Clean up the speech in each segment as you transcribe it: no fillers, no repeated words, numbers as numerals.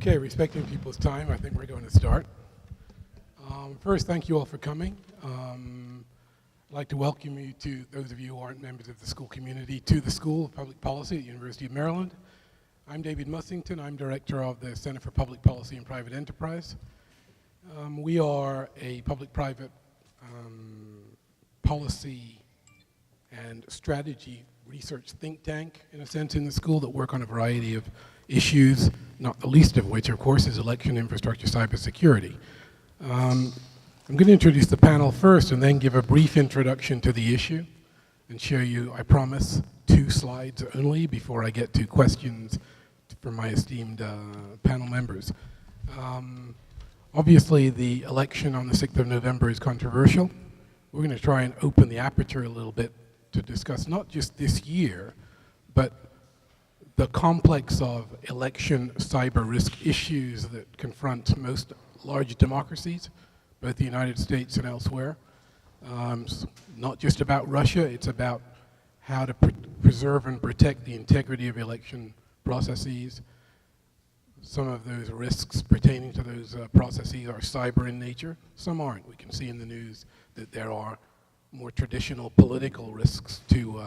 Okay, respecting people's time, I think we're going to start. First, thank you all for coming. I'd like to welcome you to those of you who aren't members of the school community to the School of Public Policy at the University of Maryland. I'm David Mussington. I'm director of the Center for Public Policy and Private Enterprise. We are a public-private policy and strategy research think tank, in a sense, in the school that work on a variety of issues, not the least of which, of course, is election infrastructure cybersecurity. I'm going to introduce the panel first and then give a brief introduction to the issue and show you, I promise, 2 slides only before I get to questions from my esteemed panel members. Obviously, the election on the 6th of November is controversial. We're going to try and open the aperture a little bit to discuss not just this year, but the complex of election cyber risk issues that confront most large democracies, both the United States and elsewhere. It's not just about Russia, it's about how to preserve and protect the integrity of election processes. Some of those risks pertaining to those processes are cyber in nature, some aren't. We can see in the news that there are more traditional political risks to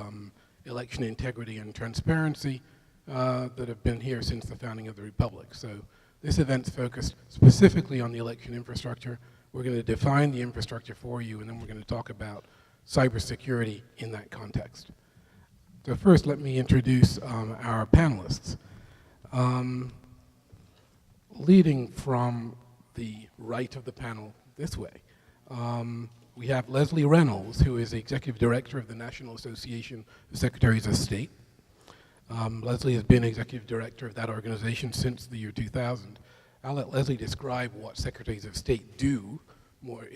election integrity and transparency that have been here since the founding of the Republic. So this event's focused specifically on the election infrastructure. We're going to define the infrastructure for you, and then we're going to talk about cybersecurity in that context. So first, let me introduce our panelists. Leading from the right of the panel this way, we have Leslie Reynolds, who is the Executive Director of the National Association of Secretaries of State. Leslie has been Executive Director of that organization since the year 2000. I'll let Leslie describe what Secretaries of State do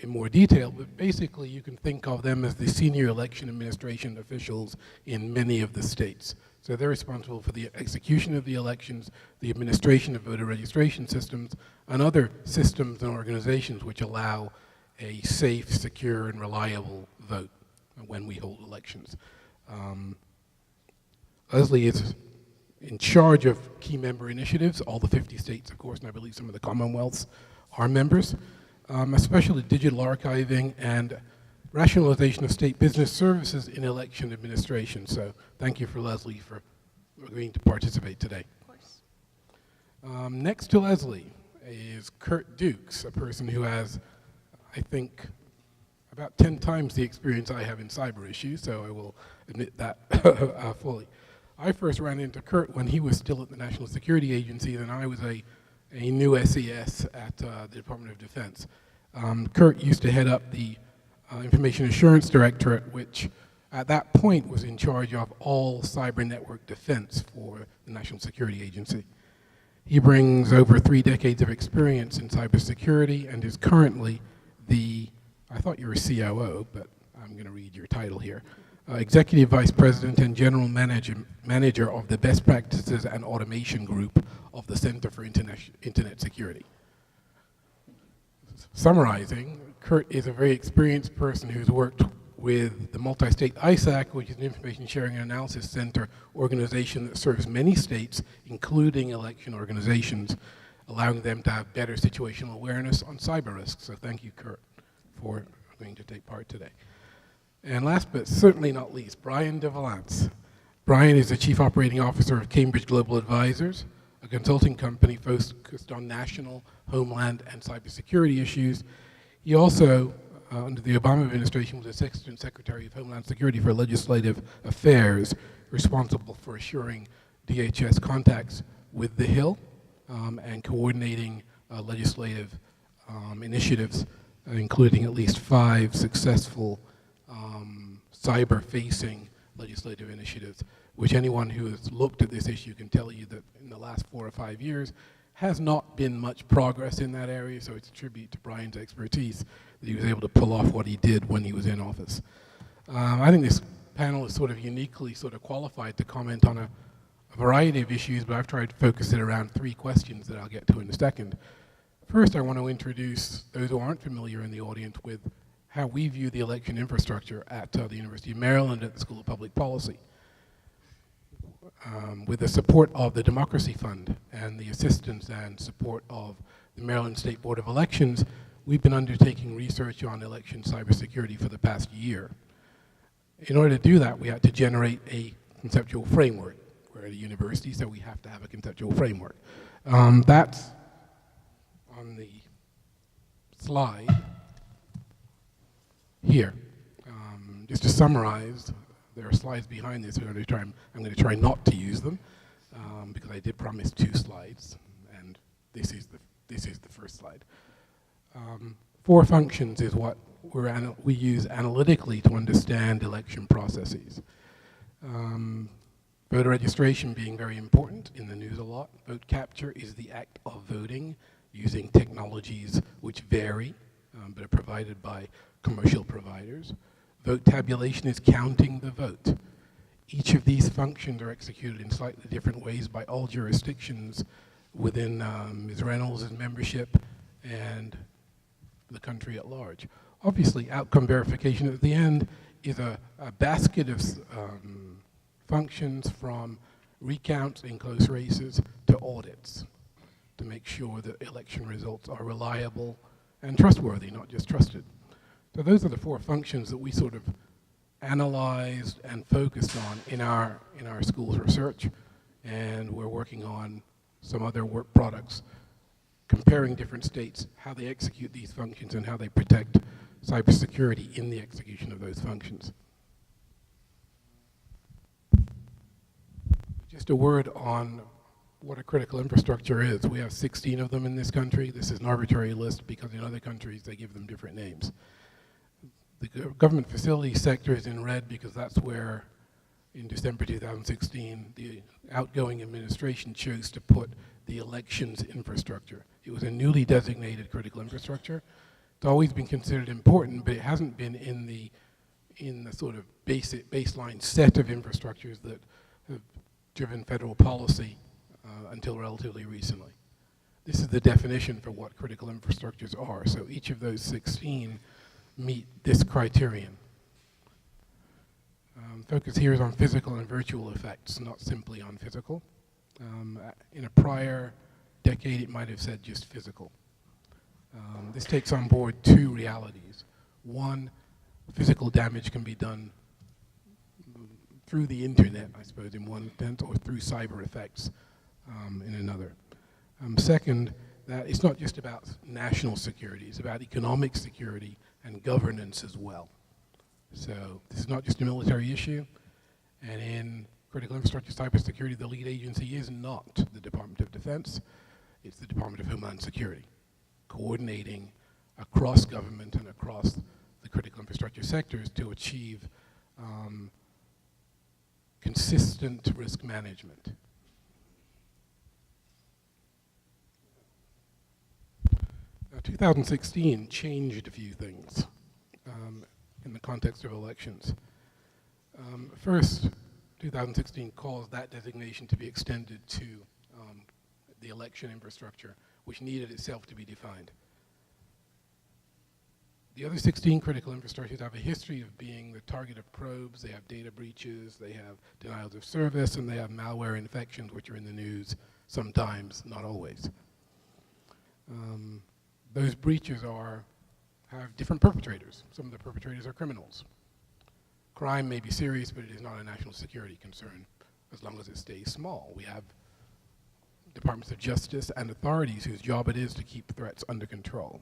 in more detail, but basically you can think of them as the senior election administration officials in many of the states. So they're responsible for the execution of the elections, the administration of voter registration systems, and other systems and organizations which allow a safe, secure, and reliable vote when we hold elections. Leslie is in charge of key member initiatives. All the 50 states, of course, and I believe some of the Commonwealths are members, especially digital archiving and rationalization of state business services in election administration. So thank you for Leslie for agreeing to participate today. Of course. Next to Leslie is Kurt Dukes, a person who has, I think, about 10 times the experience I have in cyber issues, so I will admit that fully. I first ran into Kurt when he was still at the National Security Agency, and I was a new SES at the Department of Defense. Kurt used to head up the Information Assurance Directorate, which at that point was in charge of all cyber network defense for the National Security Agency. He brings over 3 decades of experience in cybersecurity and is currently the, I thought you were COO, but I'm going to read your title here, Executive Vice President and General Manager of the Best Practices and Automation Group of the Center for Internet Security. Summarizing, Kurt is a very experienced person who's worked with the multi-state ISAC, which is an Information Sharing and Analysis Center organization that serves many states, including election organizations, allowing them to have better situational awareness on cyber risks. So thank you, Kurt, for agreeing to take part today. And last but certainly not least, Brian DeValance. Brian is the Chief Operating Officer of Cambridge Global Advisors, a consulting company focused on national, homeland, and cybersecurity issues. He also, under the Obama administration, was Assistant Secretary of Homeland Security for Legislative Affairs, responsible for assuring DHS contacts with the Hill and coordinating legislative initiatives, including at least 5 successful cyber-facing legislative initiatives, which anyone who has looked at this issue can tell you that in the last 4 or 5 years has not been much progress in that area, so it's a tribute to Brian's expertise that he was able to pull off what he did when he was in office. I think this panel is sort of uniquely qualified to comment on a variety of issues, but I've tried to focus it around 3 questions that I'll get to in a second. First, I want to introduce those who aren't familiar in the audience with how we view the election infrastructure at the University of Maryland at the School of Public Policy. with the support of the Democracy Fund and the assistance and support of the Maryland State Board of Elections, we've been undertaking research on election cybersecurity for the past year. In order to do that, we had to generate a conceptual framework. We're at a university, so we have to have a conceptual framework. That's on the slide here. Just to summarize, there are slides behind this. I'm going to try not to use them because I did promise 2 slides, and this is the first slide. 4 functions is what we use analytically to understand election processes. Voter registration being very important, in the news a lot. Vote capture is the act of voting using technologies which vary, but are provided by commercial providers. Vote tabulation is counting the vote. Each of these functions are executed in slightly different ways by all jurisdictions within Ms. Reynolds' membership and the country at large. Obviously, outcome verification at the end is a basket of functions from recounts in close races to audits to make sure that election results are reliable and trustworthy, not just trusted. So those are the 4 functions that we sort of analyzed and focused on in our school's research, and we're working on some other work products comparing different states, how they execute these functions and how they protect cybersecurity in the execution of those functions. Just a word on what a critical infrastructure is. We have 16 of them in this country. This is an arbitrary list because in other countries they give them different names. The government facilities sector is in red because that's where, in December 2016, the outgoing administration chose to put the elections infrastructure. It was a newly designated critical infrastructure. It's always been considered important, but it hasn't been in the sort of baseline set of infrastructures that have driven federal policy until relatively recently. This is the definition for what critical infrastructures are. So each of those 16 meet this criterion. Focus here is on physical and virtual effects, not simply on physical. In a prior decade, it might have said just physical. This takes on board 2 realities. One, physical damage can be done through the internet, I suppose, in one sense, or through cyber effects in another. Second, that it's not just about national security, it's about economic security and governance as well. So this is not just a military issue, and in critical infrastructure cybersecurity, the lead agency is not the Department of Defense, it's the Department of Homeland Security, coordinating across government and across the critical infrastructure sectors to achieve consistent risk management. Now, 2016 changed a few things in the context of elections. First, 2016 caused that designation to be extended to the election infrastructure, which needed itself to be defined. The other 16 critical infrastructures have a history of being the target of probes. They have data breaches, they have denials of service, and they have malware infections, which are in the news sometimes, not always. Those breaches have different perpetrators. Some of the perpetrators are criminals. Crime may be serious, but it is not a national security concern as long as it stays small. We have departments of justice and authorities whose job it is to keep threats under control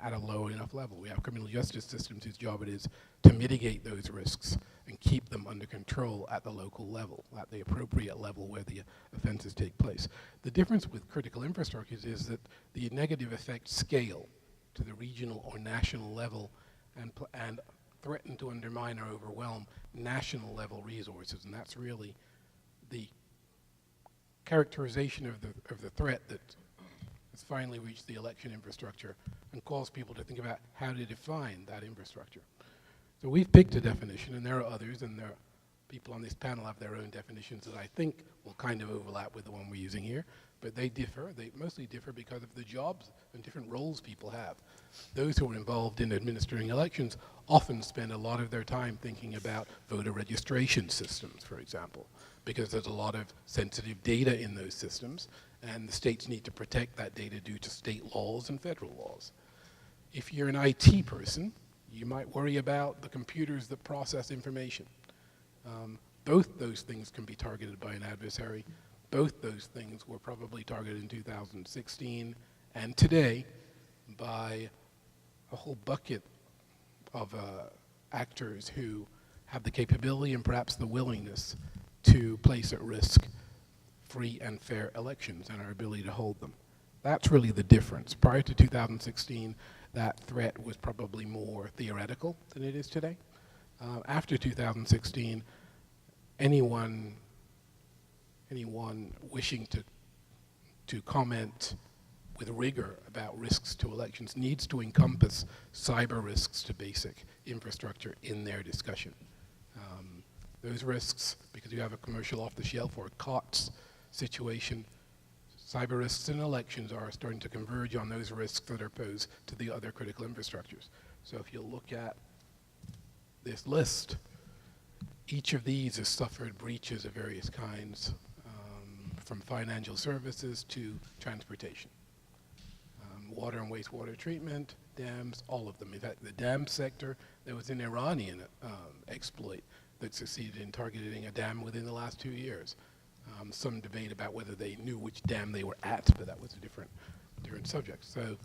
at a low enough level. We have criminal justice systems whose job it is to mitigate those risks and keep them under control at the local level, at the appropriate level where the offenses take place. The difference with critical infrastructures is that the negative effects scale to the regional or national level and threaten to undermine or overwhelm national level resources, and that's really the characterization of the threat that has finally reached the election infrastructure and caused people to think about how to define that infrastructure. So we've picked a definition, and there are others, and people on this panel have their own definitions that I think will kind of overlap with the one we're using here. but they differ. They mostly differ because of the jobs and different roles people have. Those who are involved in administering elections often spend a lot of their time thinking about voter registration systems, for example, because there's a lot of sensitive data in those systems, and the states need to protect that data due to state laws and federal laws. If you're an IT person, you might worry about the computers that process information. Both those things can be targeted by an adversary. Both those things were probably targeted in 2016 and today by a whole bucket of actors who have the capability and perhaps the willingness to place at risk free and fair elections and our ability to hold them. That's really the difference. Prior to 2016, that threat was probably more theoretical than it is today. After 2016, anyone wishing to comment with rigor about risks to elections needs to encompass cyber risks to basic infrastructure in their discussion. Those risks, because you have a commercial off-the-shelf or COTS situation, cyber risks in elections are starting to converge on those risks that are posed to the other critical infrastructures. So if you look at this list, each of these has suffered breaches of various kinds, from financial services to transportation. Water and wastewater treatment, dams, all of them. In fact, the dam sector, there was an Iranian exploit that succeeded in targeting a dam within the last 2 years. Some debate about whether they knew which dam they were at, but that was a different subject. So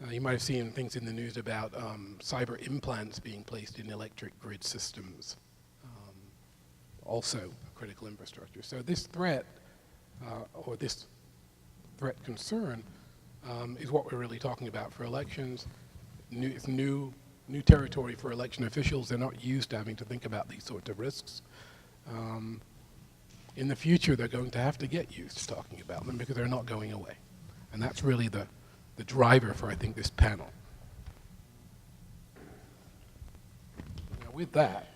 you might have seen things in the news about cyber implants being placed in electric grid systems, also a critical infrastructure. So this threat, or this threat concern, is what we're really talking about for elections. It's new territory for election officials. They're not used to having to think about these sorts of risks. In the future, they're going to have to get used to talking about them because they're not going away. And that's really the driver for, I think, this panel. Now, with that,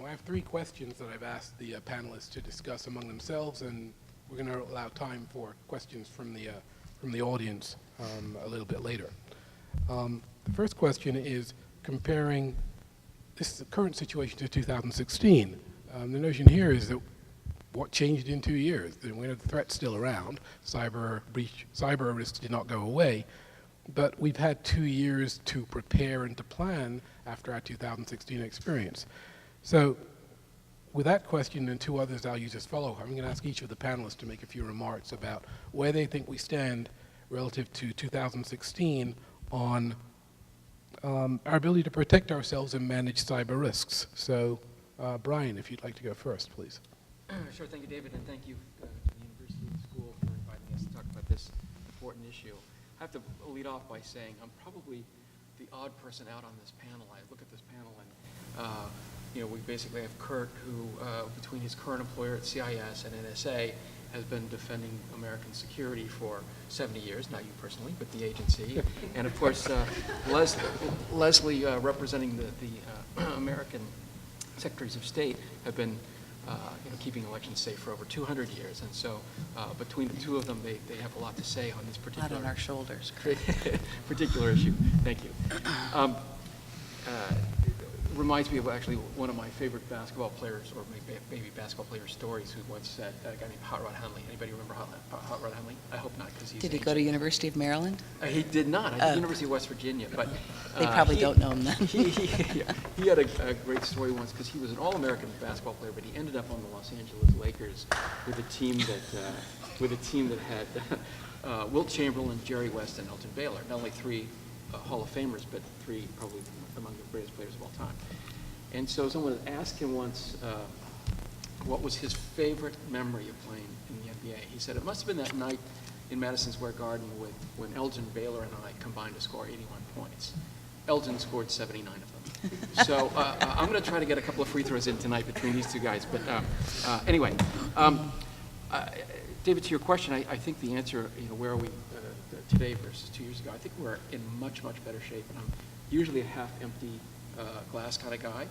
I have 3 questions that I've asked the panelists to discuss among themselves, and we're going to allow time for questions from the audience a little bit later. The first question is comparing this current situation to 2016. The notion here is that what changed in 2 years? The threat's still around. Cyber risks did not go away, but we've had 2 years to prepare and to plan after our 2016 experience. So with that question and 2 others I'll use as follow, I'm going to ask each of the panelists to make a few remarks about where they think we stand relative to 2016 on our ability to protect ourselves and manage cyber risks. So Brian, if you'd like to go first, please. Sure, thank you, David, and thank you to the university and school for inviting us to talk about this important issue. I have to lead off by saying I'm probably the odd person out on this panel. I look at this panel and we basically have Kurt, who between his current employer at CIS and NSA has been defending American security for 70 years, not you personally, but the agency. And of course, Leslie representing the American secretaries of state have been keeping elections safe for over 200 years. And so between the 2 of them, they have a lot to say on this particular... Not on our shoulders. particular issue. Thank you. Reminds me of actually one of my favorite basketball players, or maybe basketball player stories, who once said, a guy named Hot Rod Hundley. Anybody remember Hot Rod Hundley? I hope not, because he's Did he go to University of Maryland? He did not. I did University of West Virginia, but they probably don't know him then. he had a great story once, because he was an All-American basketball player, but he ended up on the Los Angeles Lakers with a team that had Wilt Chamberlain, Jerry West, and Elton Baylor. Not only 3 Hall of Famers, but 3 probably among the greatest players of all time. And so someone had asked him once what was his favorite memory of playing in the NBA. He said it must have been that night in Madison Square Garden when Elgin Baylor and I combined to score 81 points. Elgin scored 79 of them. So I'm going to try to get a couple of free throws in tonight between these 2 guys. But anyway, David, to your question, I think the answer, where are we today versus 2 years ago? I think we're in much, much better shape. And I'm usually a half-empty glass kind of guy.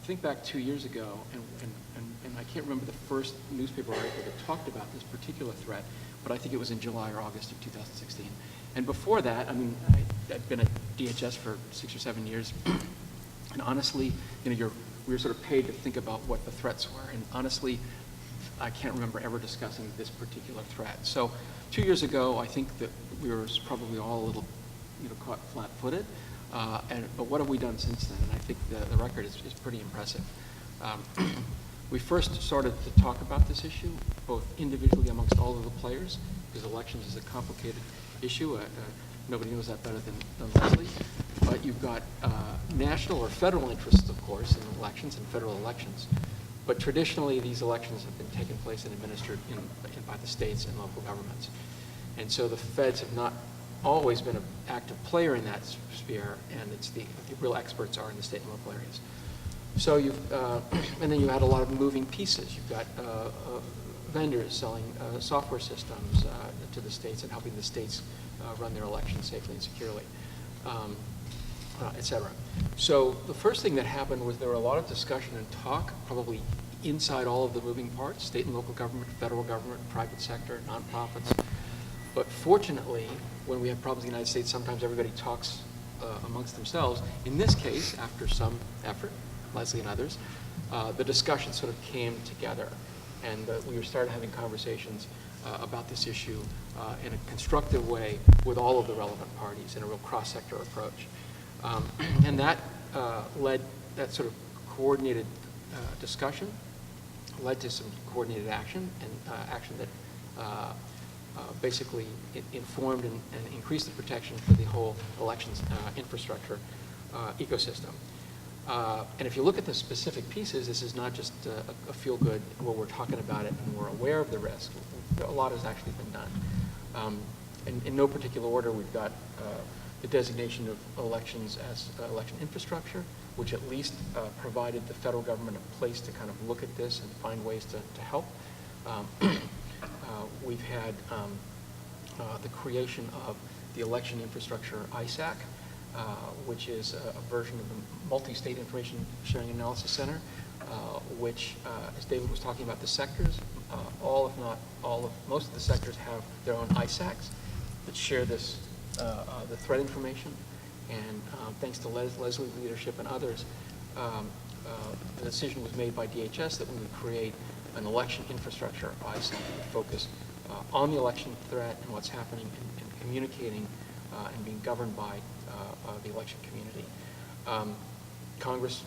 think back 2 years ago, and I can't remember the first newspaper article that talked about this particular threat, but I think it was in July or August of 2016. And before that, I mean, I'd been at DHS for 6 or 7 years, and honestly, we were sort of paid to think about what the threats were, and honestly, I can't remember ever discussing this particular threat. So 2 years ago, I think that we were probably all a little, caught flat-footed. But what have we done since then? And I think the record is pretty impressive. We first started to talk about this issue, both individually amongst all of the players, because elections is a complicated issue. Nobody knows that better than Leslie. But you've got national or federal interests, of course, in elections and federal elections. But traditionally, these elections have been taken place and administered by the states and local governments. And so the feds have not always been an active player in that sphere, and it's the real experts are in the state and local areas. So and then you had a lot of moving pieces. You've got vendors selling software systems to the states and helping the states run their elections safely and securely, et cetera. So the first thing that happened was there were a lot of discussion and talk, probably inside all of the moving parts, state and local government, federal government, private sector, nonprofits. But fortunately, when we have problems in the United States, sometimes everybody talks amongst themselves. In this case, after some effort, Leslie and others, the discussion sort of came together, and we started having conversations about this issue in a constructive way with all of the relevant parties in a real cross-sector approach. And that that sort of coordinated discussion led to some coordinated action, and action that basically informed and increased the protection for the whole elections infrastructure ecosystem. And if you look at the specific pieces, this is not just a feel-good where we're talking about it and we're aware of the risk. A lot has actually been done. In no particular order, we've got the designation of elections as election infrastructure, which at least provided the federal government a place to kind of look at this and find ways to help. We've had the creation of the Election Infrastructure ISAC, which is a version of the Multi-State Information Sharing Analysis Center, which, as David was talking about the sectors, most of the sectors have their own ISACs that share this, the threat information. And thanks to Leslie's leadership and others, the decision was made by DHS that we would create an election infrastructure ISAC that would focus on the election threat and what's happening and communicating and being governed by the election community. Congress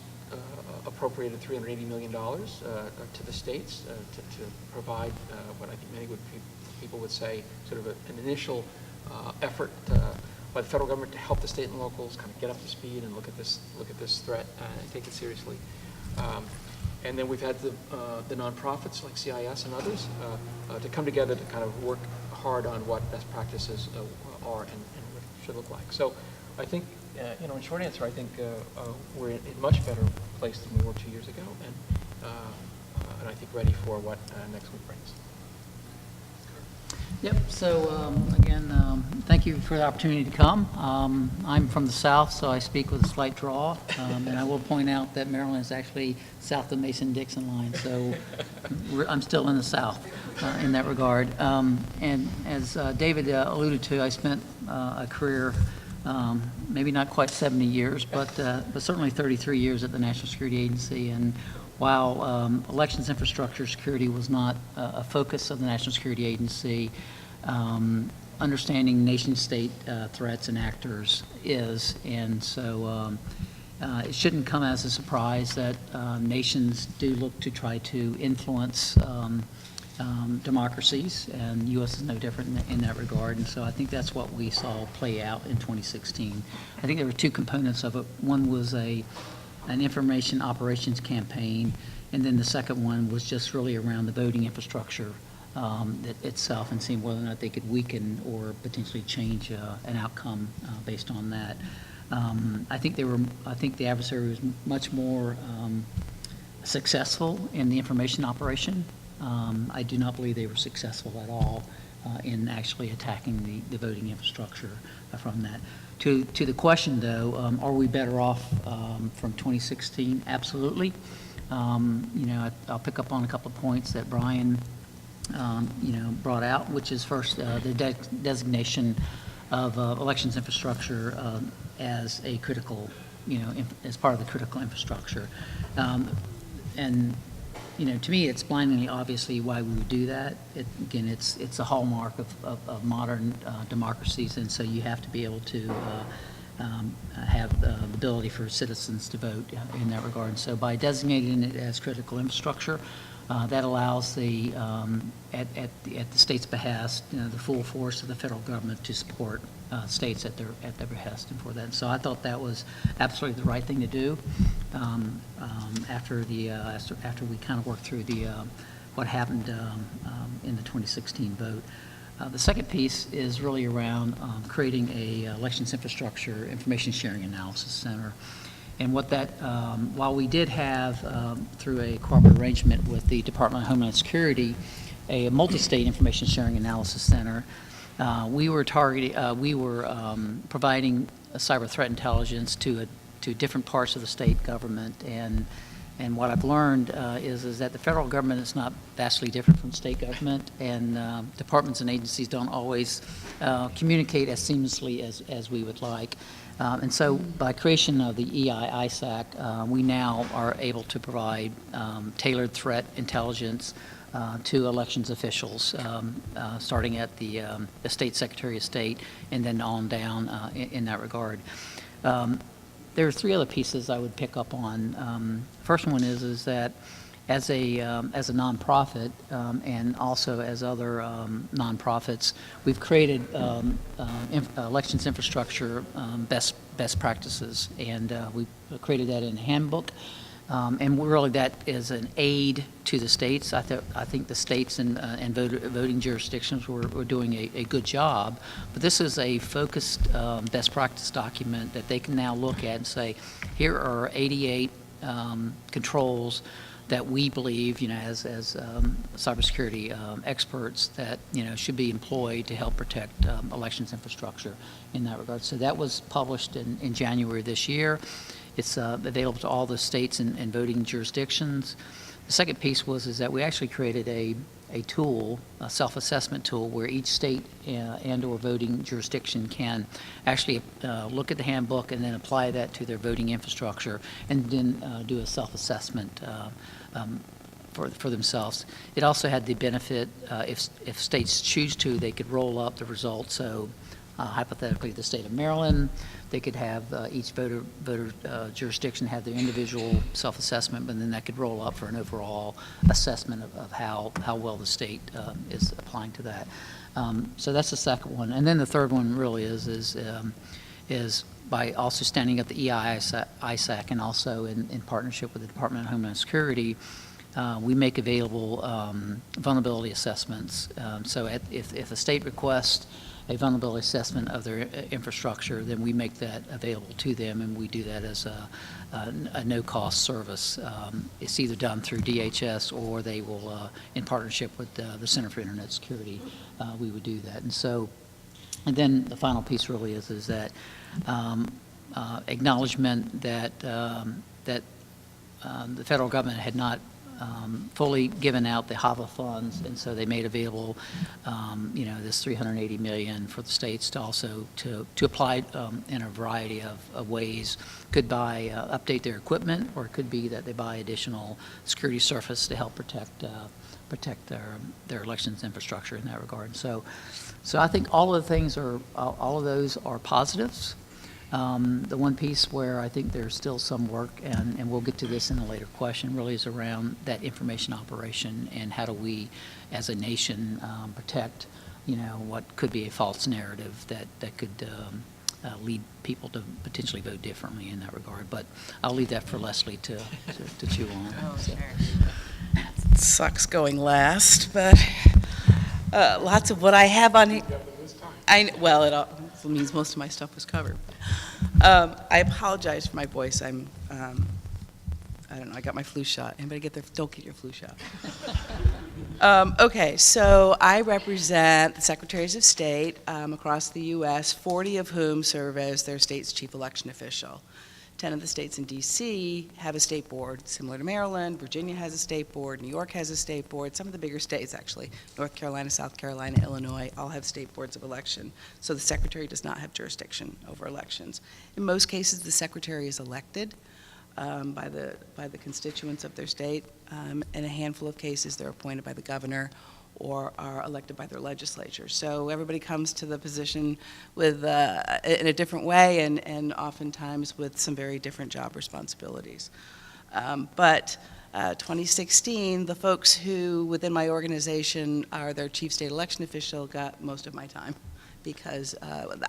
appropriated $380 million to the states to provide what I think many people would say sort of an initial effort by the federal government to help the state and locals kind of get up to speed and look at this threat and take it seriously. And then we've had the nonprofits like CIS and others to come together to kind of work hard on what best practices are and what it should look like. So I think, in short answer, I think we're in a much better place than we were 2 years ago, and I think ready for what next week brings. Yep, so again, thank you for the opportunity to come. I'm from the South, so I speak with a slight draw, and I will point out that Maryland is actually south of the Mason-Dixon line, so I'm still in the South in that regard. And as David alluded to, I spent a career, maybe not quite 70 years, but certainly 33 years at the National Security Agency, and while elections infrastructure security was not a focus of the National Security Agency, understanding nation-state threats and actors is, and so it shouldn't come as a surprise that nations do look to try to influence democracies, and U.S. is no different in that regard, and so I think that's what we saw play out in 2016. I think there were two components of it. One was an information operations campaign, and then the second one was just really around the voting infrastructure itself and seeing whether or not they could weaken or potentially change an outcome based on that. I think the adversary was much more successful in the information operation. I do not believe they were successful at all in actually attacking the voting infrastructure from that. To the question, though, are we better off from 2016? Absolutely. I'll pick up on a couple of points that Brian, brought out, which is first the designation of elections infrastructure as a critical, as part of the critical infrastructure. And to me, it's blindingly obviously why we would do that. Again, it's a hallmark of modern democracies, and so you have to be able to have the ability for citizens to vote in that regard. And so by designating it as critical infrastructure, that allows at the state's behest, the full force of the federal government to support states at their behest and for that. So I thought that was absolutely the right thing to do. After we kind of worked through what happened in the 2016 vote. The second piece is really around creating a elections infrastructure information sharing analysis center. And what that, while we did have, through a cooperative arrangement with the Department of Homeland Security, a multi-state information sharing analysis center, we were providing cyber threat intelligence to different parts of the state government. And what I've learned is that the federal government is not vastly different from state government, and departments and agencies don't always communicate as seamlessly as we would like. And so by creation of the EI-ISAC, we now are able to provide tailored threat intelligence to elections officials, starting at the State Secretary of State and then on down in that regard. There are three other pieces I would pick up on. First one is that as a nonprofit and also as other nonprofits, we've created elections infrastructure best practices, and we created that in a handbook. And really, that is an aid to the states. I think the states and voting jurisdictions were doing a good job, but this is a focused best practice document that they can now look at and say, here are 88 controls that we believe, as cybersecurity experts, that should be employed to help protect elections infrastructure in that regard. So that was published in January this year. It's available to all the states and voting jurisdictions. The second piece is that we actually created a tool, a self-assessment tool, where each state and/or voting jurisdiction can actually look at the handbook and then apply that to their voting infrastructure, and then do a self-assessment for themselves. It also had the benefit, if states choose to, they could roll up the results. So hypothetically, the state of Maryland, they could have each voter jurisdiction have their individual self-assessment, but then that could roll up for an overall assessment of how well the state is applying to that. So that's the second one. And then the third one really is by also standing up the EI-ISAC and also in partnership with the Department of Homeland Security, we make available vulnerability assessments. So if a state requests a vulnerability assessment of their infrastructure, then we make that available to them, and we do that as a no-cost service. It's either done through DHS, or they will, in partnership with the Center for Internet Security, we would do that. And then the final piece really is that acknowledgement that the federal government had not fully given out the HAVA funds, and so they made available, this $380 million for the states to also to apply in a variety of ways. Could buy update their equipment, or it could be that they buy additional security surface to help protect their elections infrastructure in that regard. So I think all of those are positives. The one piece where I think there's still some work, and we'll get to this in a later question, really is around that information operation and how do we, as a nation, protect, what could be a false narrative that could lead people to potentially vote differently in that regard. But I'll leave that for Leslie to chew on. Oh, sure. It sucks going last, but lots of what I have on here. It means most of my stuff was covered. I apologize for my voice. I don't know, I got my flu shot. Anybody don't get your flu shot. Okay, so I represent the Secretaries of State across the U.S., 40 of whom serve as their state's chief election official. 10 of the states in D.C. have a state board, similar to Maryland. Virginia has a state board. New York has a state board. Some of the bigger states, actually, North Carolina, South Carolina, Illinois, all have state boards of election. So the Secretary does not have jurisdiction over elections. In most cases, the Secretary is elected by the constituents of their state. In a handful of cases, they're appointed by the governor or are elected by their legislature. So everybody comes to the position with in a different way and oftentimes with some very different job responsibilities. But 2016, the folks who within my organization are their chief state election official got most of my time, because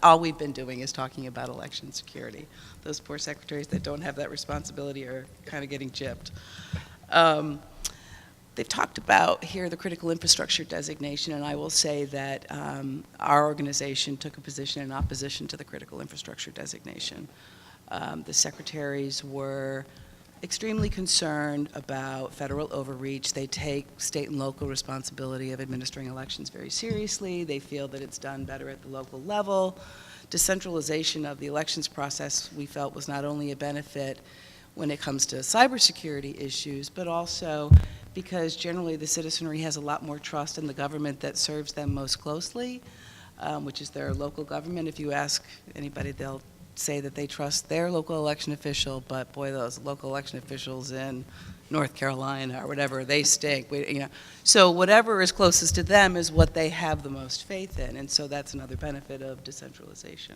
all we've been doing is talking about election security. Those poor secretaries that don't have that responsibility are kind of getting gypped. They've talked about here the critical infrastructure designation, and I will say that our organization took a position in opposition to the critical infrastructure designation. The secretaries were extremely concerned about federal overreach. They take state and local responsibility of administering elections very seriously. They feel that it's done better at the local level. Decentralization of the elections process, we felt, was not only a benefit when it comes to cybersecurity issues, but also because generally the citizenry has a lot more trust in the government that serves them most closely, which is their local government. If you ask anybody, they'll say that they trust their local election official, but boy, those local election officials in North Carolina or whatever, they stink. So whatever is closest to them is what they have the most faith in, and so that's another benefit of decentralization.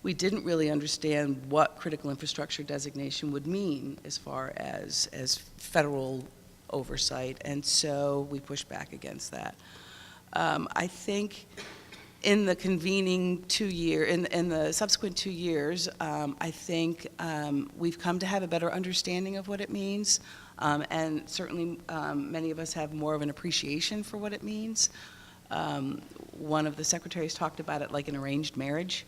We didn't really understand what critical infrastructure designation would mean as far as federal oversight, and so we pushed back against that. I think in the in the subsequent 2 years, I think we've come to have a better understanding of what it means, and certainly many of us have more of an appreciation for what it means. One of the secretaries talked about it like an arranged marriage.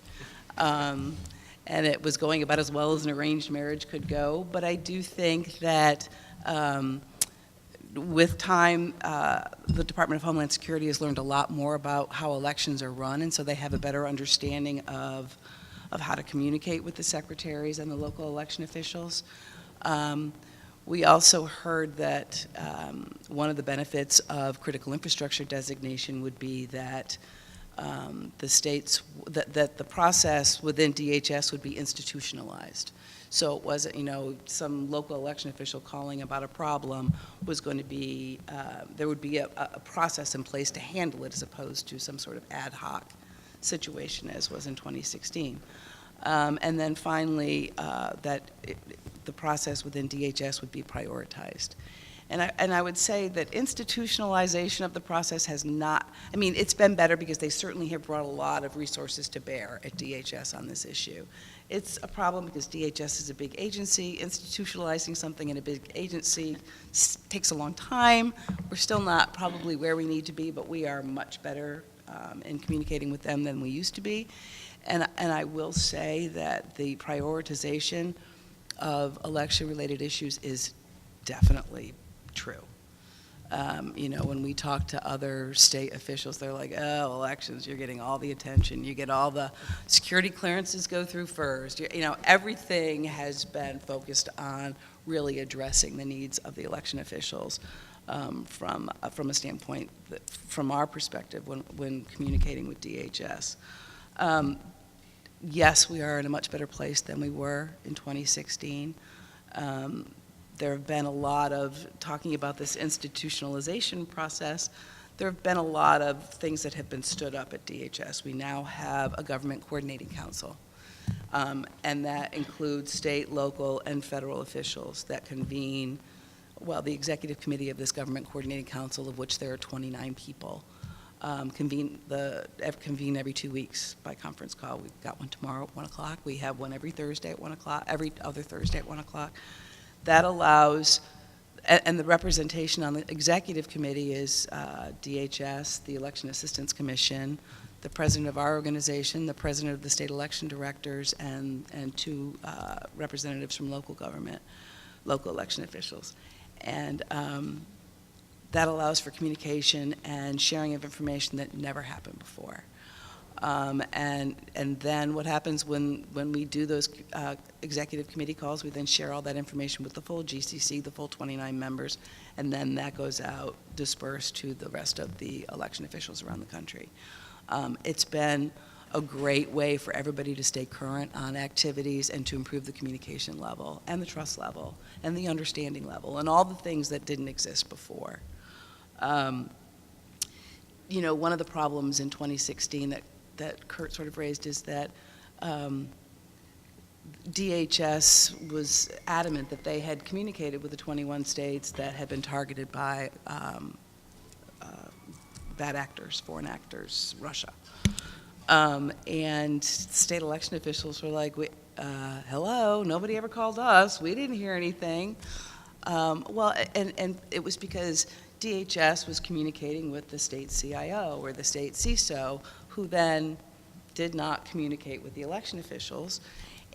And it was going about as well as an arranged marriage could go. But I do think that with time, the Department of Homeland Security has learned a lot more about how elections are run, and so they have a better understanding of how to communicate with the secretaries and the local election officials. We also heard that one of the benefits of critical infrastructure designation would be that that the process within DHS would be institutionalized. So it wasn't, some local election official calling about a problem was going to be, there would be a process in place to handle it as opposed to some sort of ad hoc situation as was in 2016. And then finally, the process within DHS would be prioritized. And I would say that institutionalization of the process has not, it's been better because they certainly have brought a lot of resources to bear at DHS on this issue. It's a problem because DHS is a big agency. Institutionalizing something in a big agency takes a long time. We're still not probably where we need to be, but we are much better in communicating with them than we used to be. And I will say that the prioritization of election-related issues is definitely true. When we talk to other state officials, they're like, oh, elections, you're getting all the attention. You get all the security clearances go through first. Everything has been focused on really addressing the needs of the election officials from a standpoint, from our perspective when communicating with DHS. Yes, we are in a much better place than we were in 2016. There have been a lot of, talking about this institutionalization process, there have been a lot of things that have been stood up at DHS. We now have a government coordinating council, and that includes state, local, and federal officials that convene, the executive committee of this government coordinating council, of which there are 29 people, convene every 2 weeks by conference call. We've got one tomorrow at 1 o'clock. We have one every Thursday at 1 o'clock, every other Thursday at 1 o'clock. That allows, and the representation on the executive committee is DHS, the Election Assistance Commission, the president of our organization, the president of the state election directors, and 2 representatives from local government, local election officials. And that allows for communication and sharing of information that never happened before. And then what happens when we do those executive committee calls, we then share all that information with the full GCC, the full 29 members, and then that goes out dispersed to the rest of the election officials around the country. It's been a great way for everybody to stay current on activities and to improve the communication level and the trust level and the understanding level and all the things that didn't exist before. You know, one of the problems in 2016 that Kurt sort of raised is that DHS was adamant that they had communicated with the 21 states that had been targeted by bad actors, foreign actors, Russia. And state election officials were like, hello, nobody ever called us, we didn't hear anything. Well, and it was because DHS was communicating with the state CIO or the state CISO, who then did not communicate with the election officials.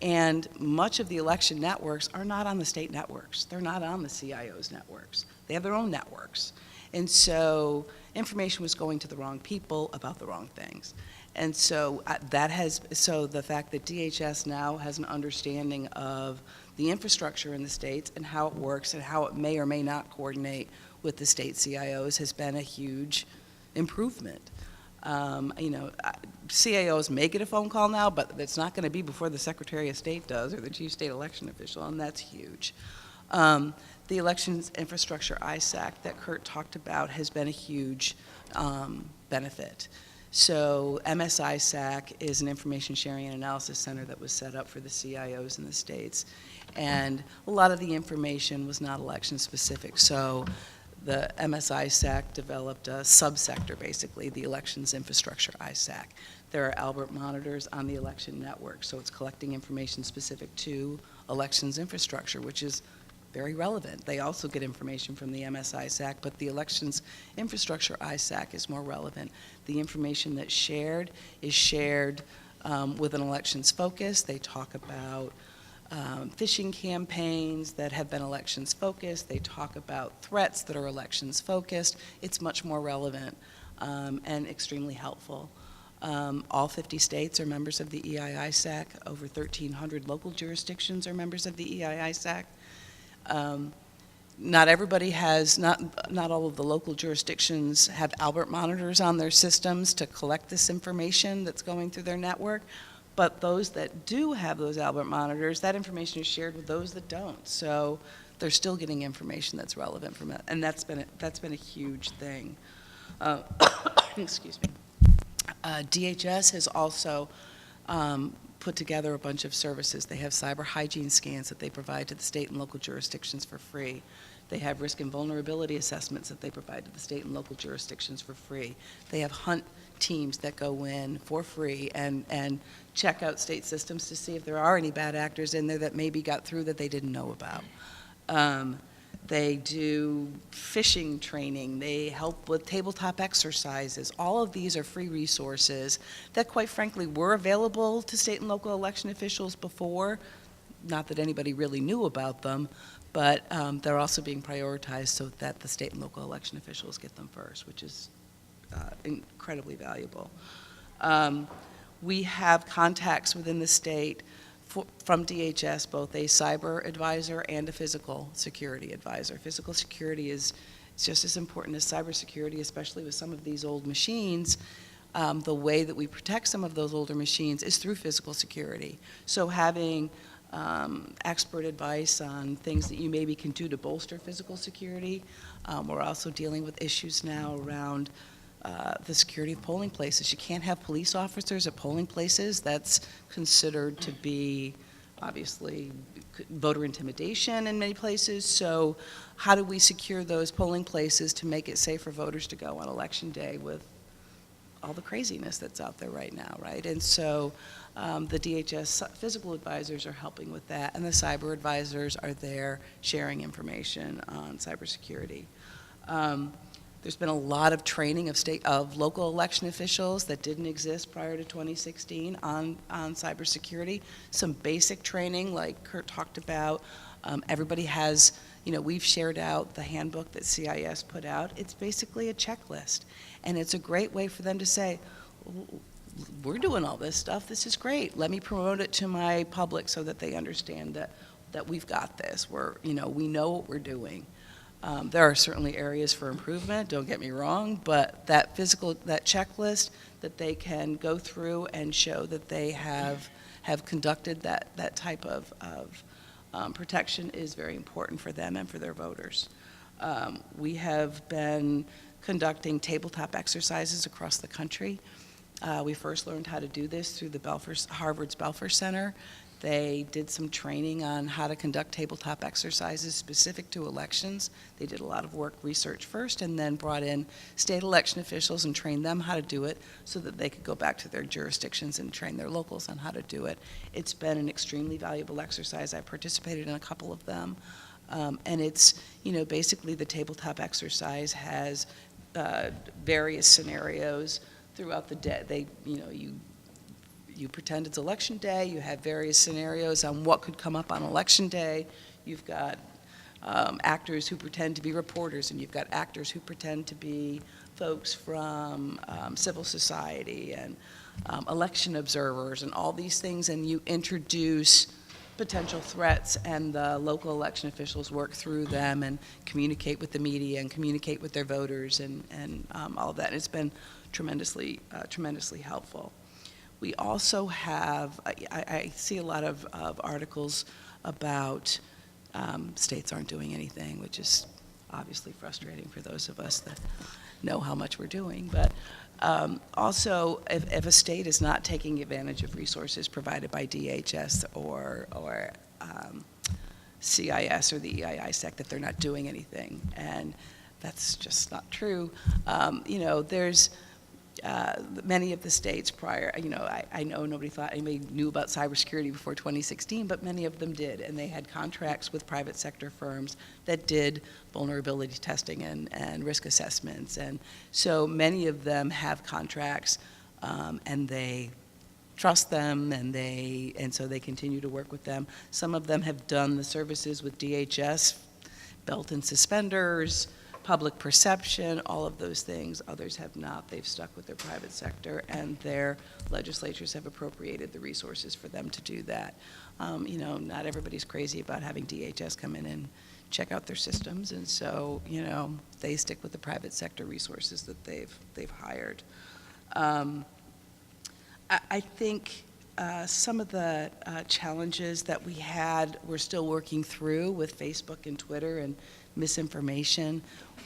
And much of the election networks are not on the state networks. They're not on the CIO's networks. They have their own networks. And so information was going to the wrong people about the wrong things. And so the fact that DHS now has an understanding of the infrastructure in the states and how it works and how it may or may not coordinate with the state CIOs has been a huge improvement. You know, CIOs may get a phone call now, but it's not going to be before the Secretary of State does or the Chief State Election Official, and that's huge. The Elections Infrastructure ISAC that Kurt talked about has been a huge benefit. So MSISAC is an information sharing and analysis center that was set up for the CIOs in the states. And a lot of the information was not election specific. So the MSISAC developed a subsector, basically, the Elections Infrastructure ISAC. There are Albert monitors on the election network, so it's collecting information specific to elections infrastructure, which is very relevant. They also get information from the MSISAC, but the Elections Infrastructure ISAC is more relevant. The information that's shared is shared with an elections focus. They talk about phishing campaigns that have been elections focused. They talk about threats that are elections focused. It's much more relevant and extremely helpful. All 50 states are members of the EIISAC. Over 1,300 local jurisdictions are members of the EIISAC. Not everybody has, not all of the local jurisdictions have Albert monitors on their systems to collect this information that's going through their network, but those that do have those Albert monitors, that information is shared with those that don't. So they're still getting information that's relevant from it, and that's been a huge thing. Excuse me. DHS has also put together a bunch of services. They have cyber hygiene scans that they provide to the state and local jurisdictions for free. They have risk and vulnerability assessments that they provide to the state and local jurisdictions for free. They have hunt teams that go in for free and check out state systems to see if there are any bad actors in there that maybe got through that they didn't know about. They do phishing training. They help with tabletop exercises. All of these are free resources that, quite frankly, were available to state and local election officials before. Not that anybody really knew about them, but they're also being prioritized so that the state and local election officials get them first, which is incredibly valuable. We have contacts within the state from DHS, both a cyber advisor and a physical security advisor. Physical security is just as important as cybersecurity, especially with some of these old machines. The way that we protect some of those older machines is through physical security. So having expert advice on things that you maybe can do to bolster physical security. We're also dealing with issues now around the security of polling places. You can't have police officers at polling places. That's considered to be, obviously, voter intimidation in many places. So how do we secure those polling places to make it safe for voters to go on election day with all the craziness that's out there right now, right? And so the DHS physical advisors are helping with that, and the cyber advisors are there sharing information on cybersecurity. There's been a lot of training of local election officials that didn't exist prior to 2016 on cybersecurity. Some basic training, like Kurt talked about. Everybody has we've shared out the handbook that CIS put out. It's basically a checklist. And it's a great way for them to say, we're doing all this stuff, this is great. Let me promote it to my public so that they understand that we've got this. We know what we're doing. There are certainly areas for improvement, don't get me wrong, but that checklist that they can go through and show that they have conducted that type of protection is very important for them and for their voters. We have been conducting tabletop exercises across the country. We first learned how to do this through Harvard's Belfer Center. They did some training on how to conduct tabletop exercises specific to elections. They did a lot of work research first and then brought in state election officials and trained them how to do it so that they could go back to their jurisdictions and train their locals on how to do it. It's been an extremely valuable exercise. I participated in a couple of them. And it's, basically the tabletop exercise has various scenarios throughout the day. You pretend it's election day, you have various scenarios on what could come up on election day. You've got actors who pretend to be reporters, and you've got actors who pretend to be folks from civil society and election observers and all these things, and you introduce potential threats, and the local election officials work through them and communicate with the media and communicate with their voters and all of that. It's been tremendously helpful. We also have, I see a lot of articles about states aren't doing anything, which is obviously frustrating for those of us that know how much we're doing. But also, if a state is not taking advantage of resources provided by DHS or CIS or the EISEC, that they're not doing anything. And that's just not true. There's many of the states prior, I know anybody knew about cybersecurity before 2016, but many of them did, and they had contracts with private sector firms that did vulnerability testing and risk assessments, and so many of them have contracts, and they trust them, and so they continue to work with them. Some of them have done the services with DHS, belt and suspenders, public perception, all of those things. Others have not. They've stuck with their private sector, and their legislatures have appropriated the resources for them to do that. Not everybody's crazy about having DHS come in and check out their systems, and so, they stick with the private sector resources that they've hired. I think some of the challenges that we're still working through with Facebook and Twitter and misinformation.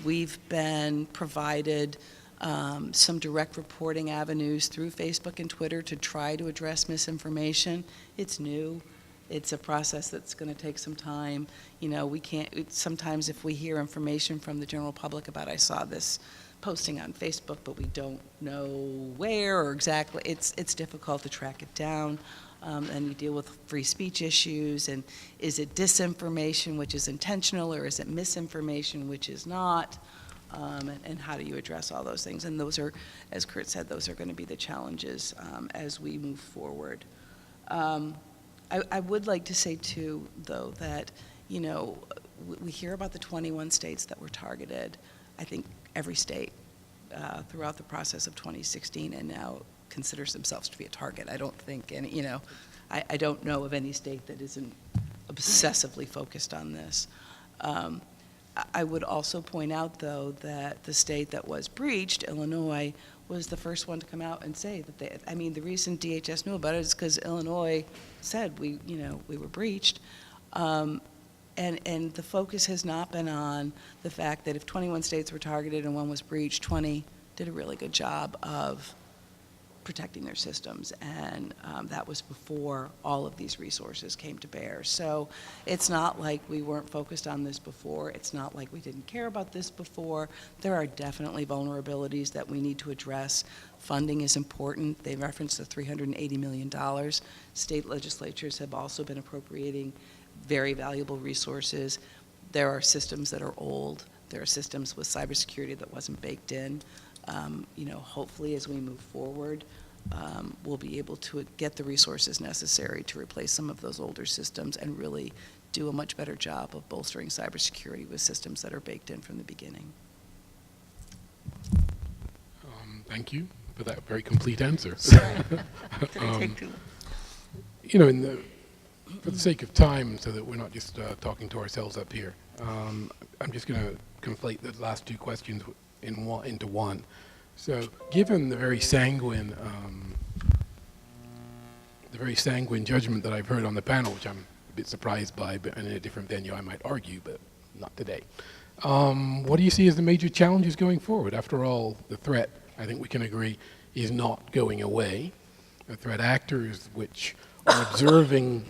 We've been provided some direct reporting avenues through Facebook and Twitter to try to address misinformation. It's new. It's a process that's going to take some time. Sometimes if we hear information from the general public about, I saw this posting on Facebook, but we don't know where or exactly, it's difficult to track it down. And you deal with free speech issues, and is it disinformation, which is intentional, or is it misinformation, which is not, and how do you address all those things? And those are, as Kurt said, those are going to be the challenges as we move forward. I would like to say, too, though, that, we hear about the 21 states that were targeted. I think every state throughout the process of 2016 and now considers themselves to be a target. I don't think any, I don't know of any state that isn't obsessively focused on this. I would also point out, though, that the state that was breached, Illinois, was the first one to come out and say that the reason DHS knew about it is because Illinois said we were breached. And the focus has not been on the fact that if 21 states were targeted and one was breached, 20 did a really good job of protecting their systems, and that was before all of these resources came to bear. So it's not like we weren't focused on this before. It's not like we didn't care about this before. There are definitely vulnerabilities that we need to address. Funding is important. They referenced the $380 million. State legislatures have also been appropriating very valuable resources. There are systems that are old. There are systems with cybersecurity that wasn't baked in. Hopefully as we move forward, we'll be able to get the resources necessary to replace some of those older systems and really do a much better job of bolstering cybersecurity with systems that are baked in from the beginning. Thank you for that very complete answer. Did I take too You know, for the sake of time, so that we're not just talking to ourselves up here, I'm just going to conflate the last two questions into one. So, given the very sanguine judgment that I've heard on the panel, which I'm a bit surprised by, but in a different venue I might argue, but not today. What do you see as the major challenges going forward? After all, the threat, I think we can agree, is not going away. The threat actors, which are observing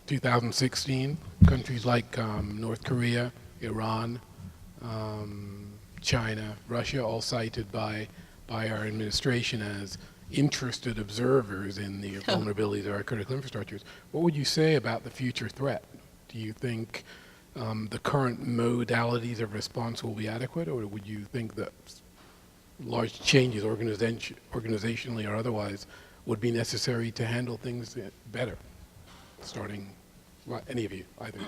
2016, countries like North Korea, Iran, China, Russia, all cited by our administration as interested observers in the vulnerabilities of our critical infrastructures. What would you say about the future threat? Do you think the current modalities of response will be adequate, or would you think that large changes organizationally or otherwise would be necessary to handle things better? Starting, well, any of you, either.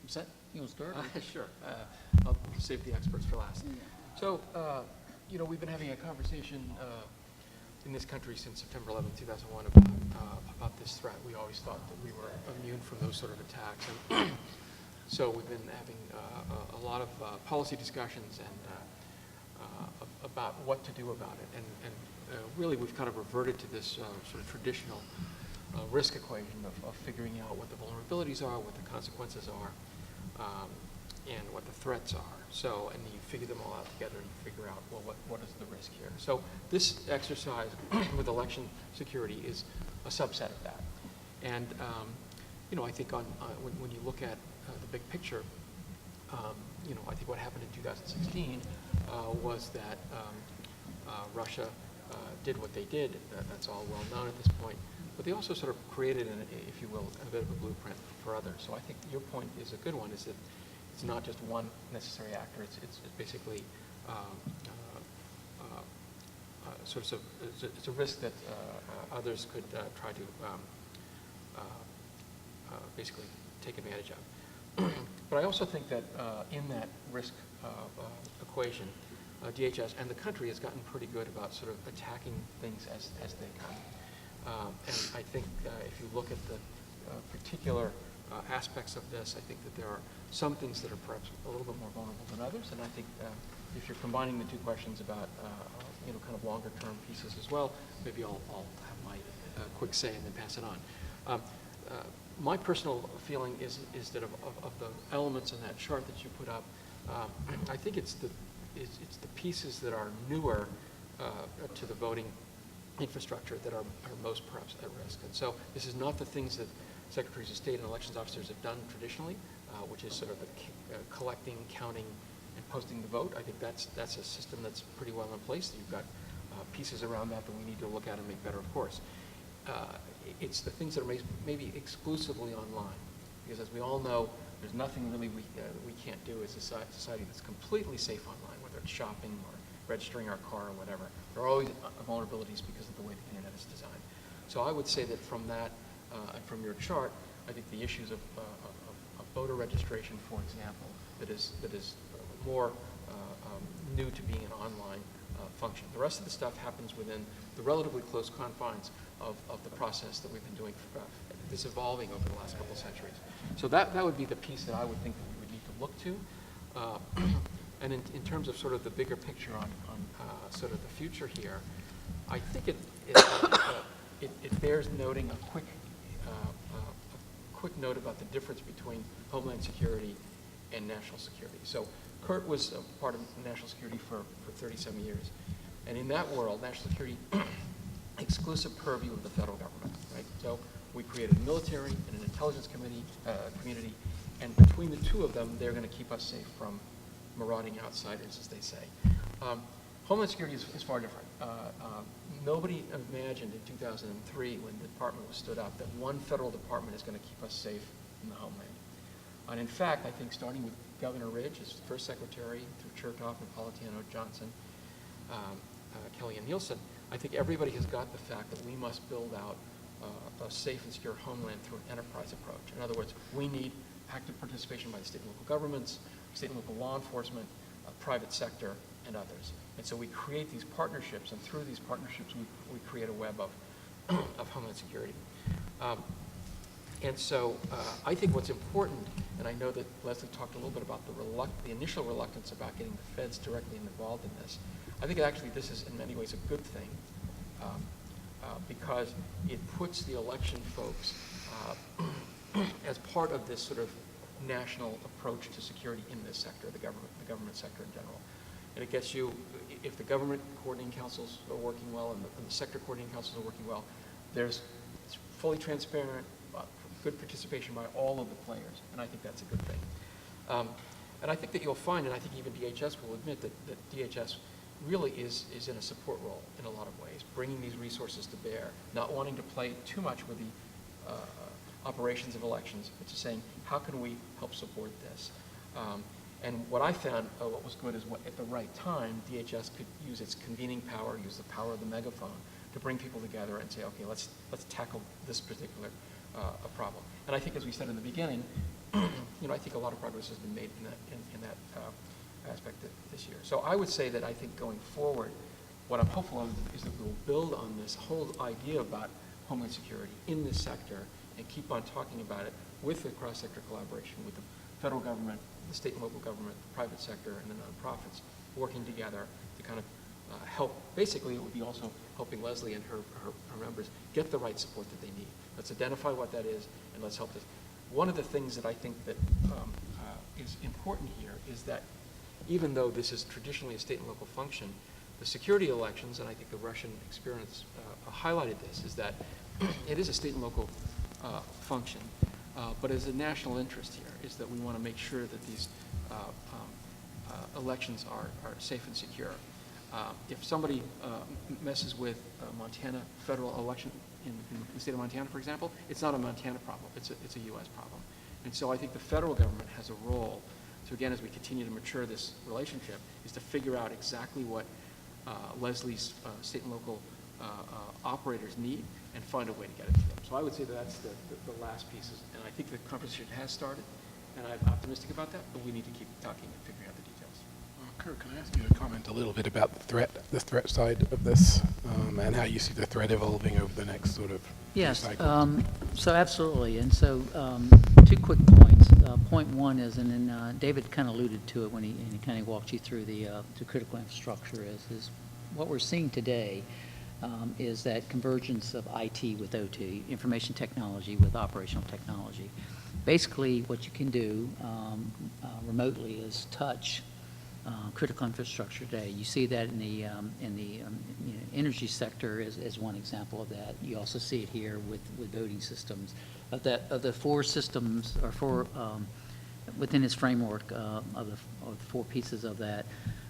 Set? You want to start? Sure. I'll save the experts for last. So, you know, we've been having a conversation in this country since September 11, 2001 about this threat. We always thought that we were immune from those sort of attacks. And so we've been having a lot of policy discussions and about what to do about it. And really we've kind of reverted to this sort of traditional risk equation of figuring out what the vulnerabilities are, what the consequences are, and what the threats are. So, and then you figure them all out together and you figure out, well, what is the risk here? So this exercise with election security is a subset of that. And, you know, I think when you look at the big picture, you know, I think what happened in 2016 was that Russia did what they did. That's all well known at this point. But they also sort of created, if you will, a bit of a blueprint for others. So I think your point is a good one, is that it's not just one necessary actor. It's basically it's a risk that others could try to basically take advantage of. But I also think that in that risk equation, DHS and the country has gotten pretty good about sort of attacking things as they come. And I think if you look at the particular aspects of this, I think that there are some things that are perhaps a little bit more vulnerable than others. And I think if you're combining the two questions about, you know, kind of longer term pieces as well, maybe I'll have my quick say and then pass it on. My personal feeling is that of the elements in that chart that you put up, I think it's the pieces that are newer to the voting infrastructure that are most perhaps at risk. And so this is not the things that secretaries of state and elections officers have done traditionally, which is sort of the collecting, counting, and posting the vote. I think that's a system that's pretty well in place. You've got pieces around that we need to look at and make better, of course. It's the things that are maybe exclusively online, because as we all know, there's nothing really we can't do as a society that's completely safe online, whether it's shopping or registering our car or whatever. There are always vulnerabilities because of the way the internet is designed. So I would say that from that, and from your chart, I think the issues of voter registration, for example, that is more new to being an online function. The rest of the stuff happens within the relatively close confines of the process that we've been doing, this evolving over the last couple of centuries. So that would be the piece that I would think that we would need to look to. And in terms of sort of the bigger picture on sort of the future here, I think it bears noting a quick note about the difference between Homeland Security and national security. So Kurt was a part of national security for 37 years. And in that world, national security, exclusive purview of the federal government, right? So we created a military and an intelligence community, and between the two of them, they're going to keep us safe from marauding outsiders, as they say. Homeland Security is far different. Nobody imagined in 2003, when the department was stood up, that one federal department is going to keep us safe in the homeland. And in fact, I think starting with Governor Ridge as first secretary, through Chertoff, Napolitano, Johnson, Kelly, and Nielsen, I think everybody has got the fact that we must build out a safe and secure homeland through an enterprise approach. In other words, we need active participation by the state and local governments, state and local law enforcement, private sector, and others. And so we create these partnerships, and through these partnerships, we create a web of homeland security. And so I think what's important, and I know that Leslie talked a little bit about the initial reluctance about getting the feds directly involved in this. I think actually this is in many ways a good thing because it puts the election folks as part of this sort of national approach to security in this sector, the government sector in general. And it gets you, if the government coordinating councils are working well and the sector coordinating councils are working well, it's fully transparent, good participation by all of the players, and I think that's a good thing. And I think that you'll find, and I think even DHS will admit that DHS really is in a support role in a lot of ways, bringing these resources to bear, not wanting to play too much with the operations of elections, but just saying, how can we help support this? And what I found, what was good is at the right time, DHS could use its convening power, use the power of the megaphone to bring people together and say, okay, let's tackle this particular problem. And I think, as we said in the beginning, I think a lot of progress has been made in that aspect this year. So I would say that I think going forward, what I'm hopeful of is that we'll build on this whole idea about homeland security in this sector and keep on talking about it with the cross-sector collaboration with the federal government, the state and local government, the private sector, and the nonprofits working together to kind of help. Basically, it would be also helping Leslie and her members get the right support that they need. Let's identify what that is, and let's help this. One of the things that I think that is important here is that even though this is traditionally a state and local function, the security elections, and I think the Russian experience highlighted this, is that it is a state and local function, but as a national interest here is that we want to make sure that these elections are safe and secure. If somebody messes with Montana federal election in the state of Montana, for example, it's not a Montana problem, it's a U.S. problem. And so I think the federal government has a role to, again, as we continue to mature this relationship, is to figure out exactly what Leslie's state and local operators need and find a way to get it to them. So I would say that's the last pieces, and I think the conversation has started, and I'm optimistic about that, but we need to keep talking and figuring out the details. Kurt, can I ask you to comment a little bit about the threat side of this, and how you see the threat evolving over the next sort of few Yes, cycles? so absolutely. And so 2 quick points. Point one is, and then David kind of alluded to it when he kind of walked you through the critical infrastructure, is what we're seeing today is that convergence of IT with OT, information technology with operational technology. Basically, what you can do remotely is touch critical infrastructure today. You see that in the energy sector as one example of that. You also see it here with voting systems. Of the 4 systems, or 4 within his framework of the 4 pieces of that,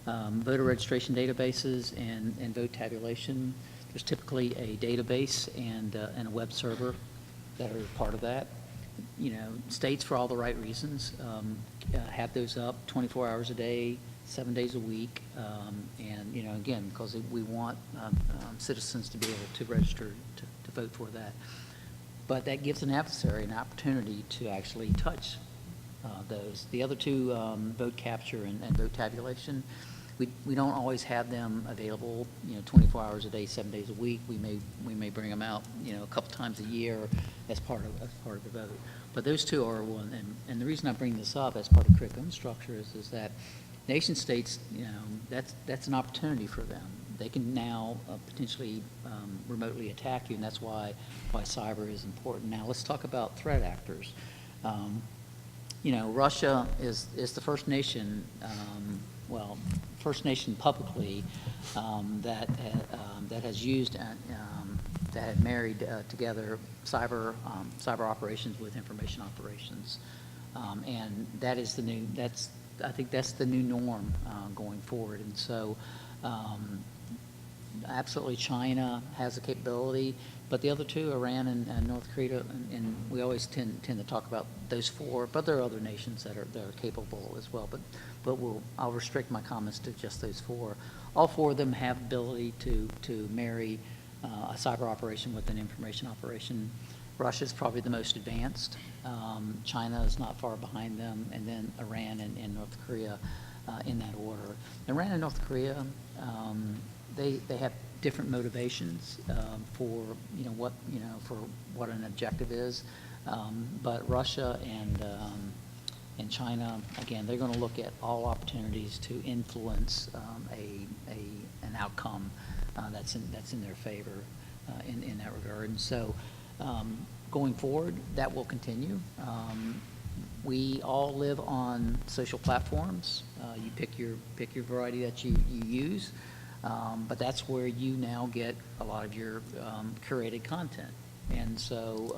voter registration databases and vote tabulation. There's typically a database and a web server that are part of that. States, for all the right reasons, have those up 24 hours a day, 7 days a week, and again, because we want citizens to be able to register to vote for that. But that gives an adversary an opportunity to actually touch those. The other 2, vote capture and vote tabulation, we don't always have them available 24 hours a day, 7 days a week. We may bring them out a couple times a year as part of the vote. But those 2 are one, and the reason I bring this up as part of critical infrastructure is that nation states, that's an opportunity for them. They can now potentially remotely attack you, and that's why cyber is important. Now let's talk about threat actors. Russia is the first nation, first nation publicly that has used that had married together cyber operations with information operations, and that is I think that's the new norm going forward. And so absolutely China has the capability, but the other 2, Iran and North Korea, and we always tend to talk about those 4, but there are other nations that are capable as well. But I'll restrict my comments to just those 4. All 4 of them have ability to marry a cyber operation with an information operation. Russia's probably the most advanced. China is not far behind them, and then Iran and North Korea in that order. Iran and North Korea, they have different motivations for for what an objective is, but Russia and China, again, they're going to look at all opportunities to influence an outcome that's in their favor in that regard. And so, going forward, that will continue. We all live on social platforms. You pick your variety that you use, but that's where you now get a lot of your curated content. And so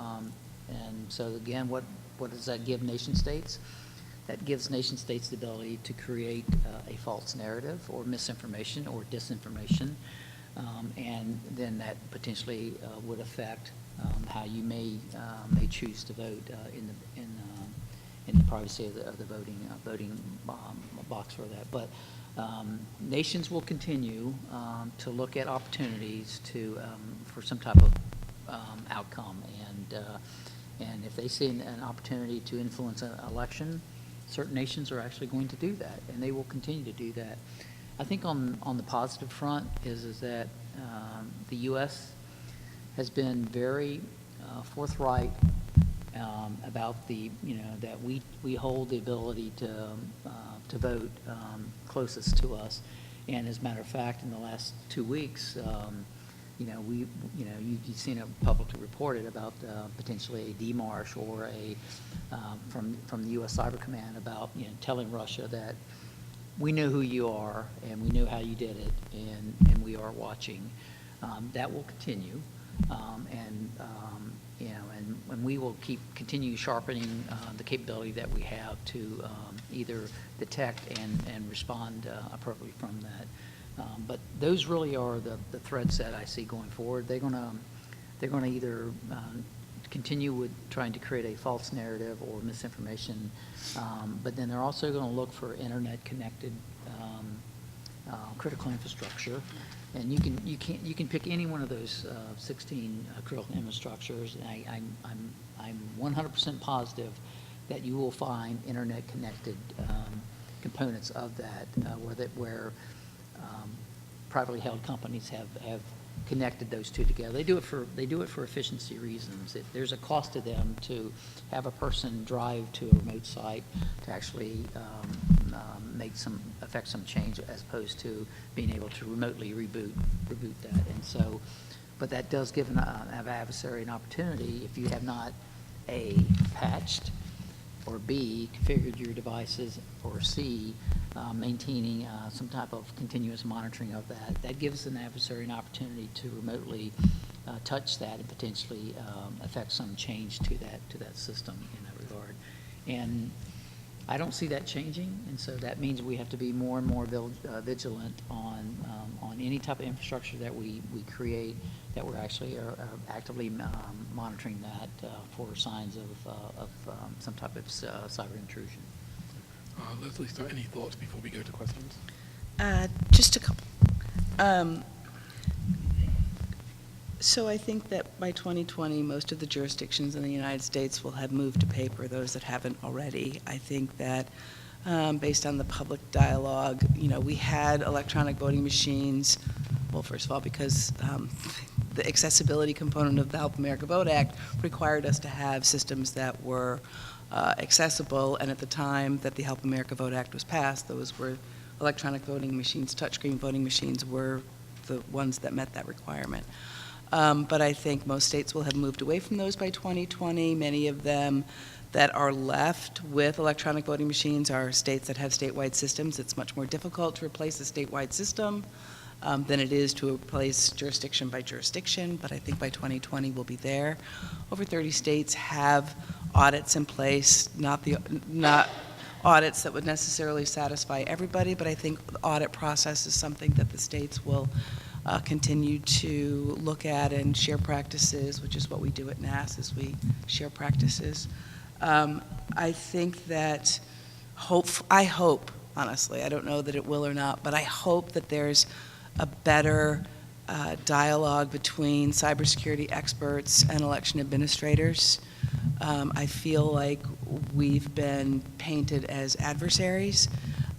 again, what does that give nation states? That gives nation states the ability to create a false narrative or misinformation or disinformation, and then that potentially would affect how you may choose to vote in the privacy of the voting box for that. But nations will continue to look at opportunities for some type of outcome, and if they see an opportunity to influence an election, certain nations are actually going to do that, and they will continue to do that. I think on the positive front is that the U.S. has been very forthright about that we hold the ability to vote closest to us, and as a matter of fact, in the last 2 weeks, you've seen it publicly reported about potentially a demarche or from the U.S. Cyber Command about telling Russia that we know who you are and we know how you did it, and we are watching. That will continue, and we will continue sharpening the capability that we have to either detect and respond appropriately from that. But those really are the threads that I see going forward. They're going to either continue with trying to create a false narrative or misinformation, but then they're also going to look for internet-connected critical infrastructure, and you can pick any one of those 16 critical infrastructures. And I'm 100% positive that you will find internet-connected components of that where privately held companies have connected those two together. They do it for efficiency reasons. There's a cost to them to have a person drive to a remote site to actually affect some change, as opposed to being able to remotely reboot that. And so, but that does give an adversary an opportunity, if you have not A, patched, or B, configured your devices, or C, maintaining some type of continuous monitoring of that. That gives an adversary an opportunity to remotely touch that and potentially affect some change to that system in that regard. And I don't see that changing, and so that means we have to be more and more vigilant on any type of infrastructure that we create, that we're actually are actively monitoring that for signs of some type of cyber intrusion. Leslie, so any thoughts before we go to questions? Just a couple. So I think that by 2020, most of the jurisdictions in the United States will have moved to paper, those that haven't already. I think that based on the public dialogue, we had electronic voting machines, well, first of all, because the accessibility component of the Help America Vote Act required us to have systems that were accessible, and at the time that the Help America Vote Act was passed, those were electronic voting machines, touchscreen voting machines were the ones that met that requirement. But I think most states will have moved away from those by 2020. Many of them that are left with electronic voting machines are states that have statewide systems. It's much more difficult to replace a statewide system than it is to replace jurisdiction by jurisdiction, but I think by 2020 we'll be there. Over 30 states have audits in place, not audits that would necessarily satisfy everybody, but I think the audit process is something that the states will continue to look at and share practices, which is what we do at NAS, is we share practices. I think that I hope, honestly, I don't know that it will or not, but I hope that there's a better dialogue between cybersecurity experts and election administrators. I feel like we've been painted as adversaries,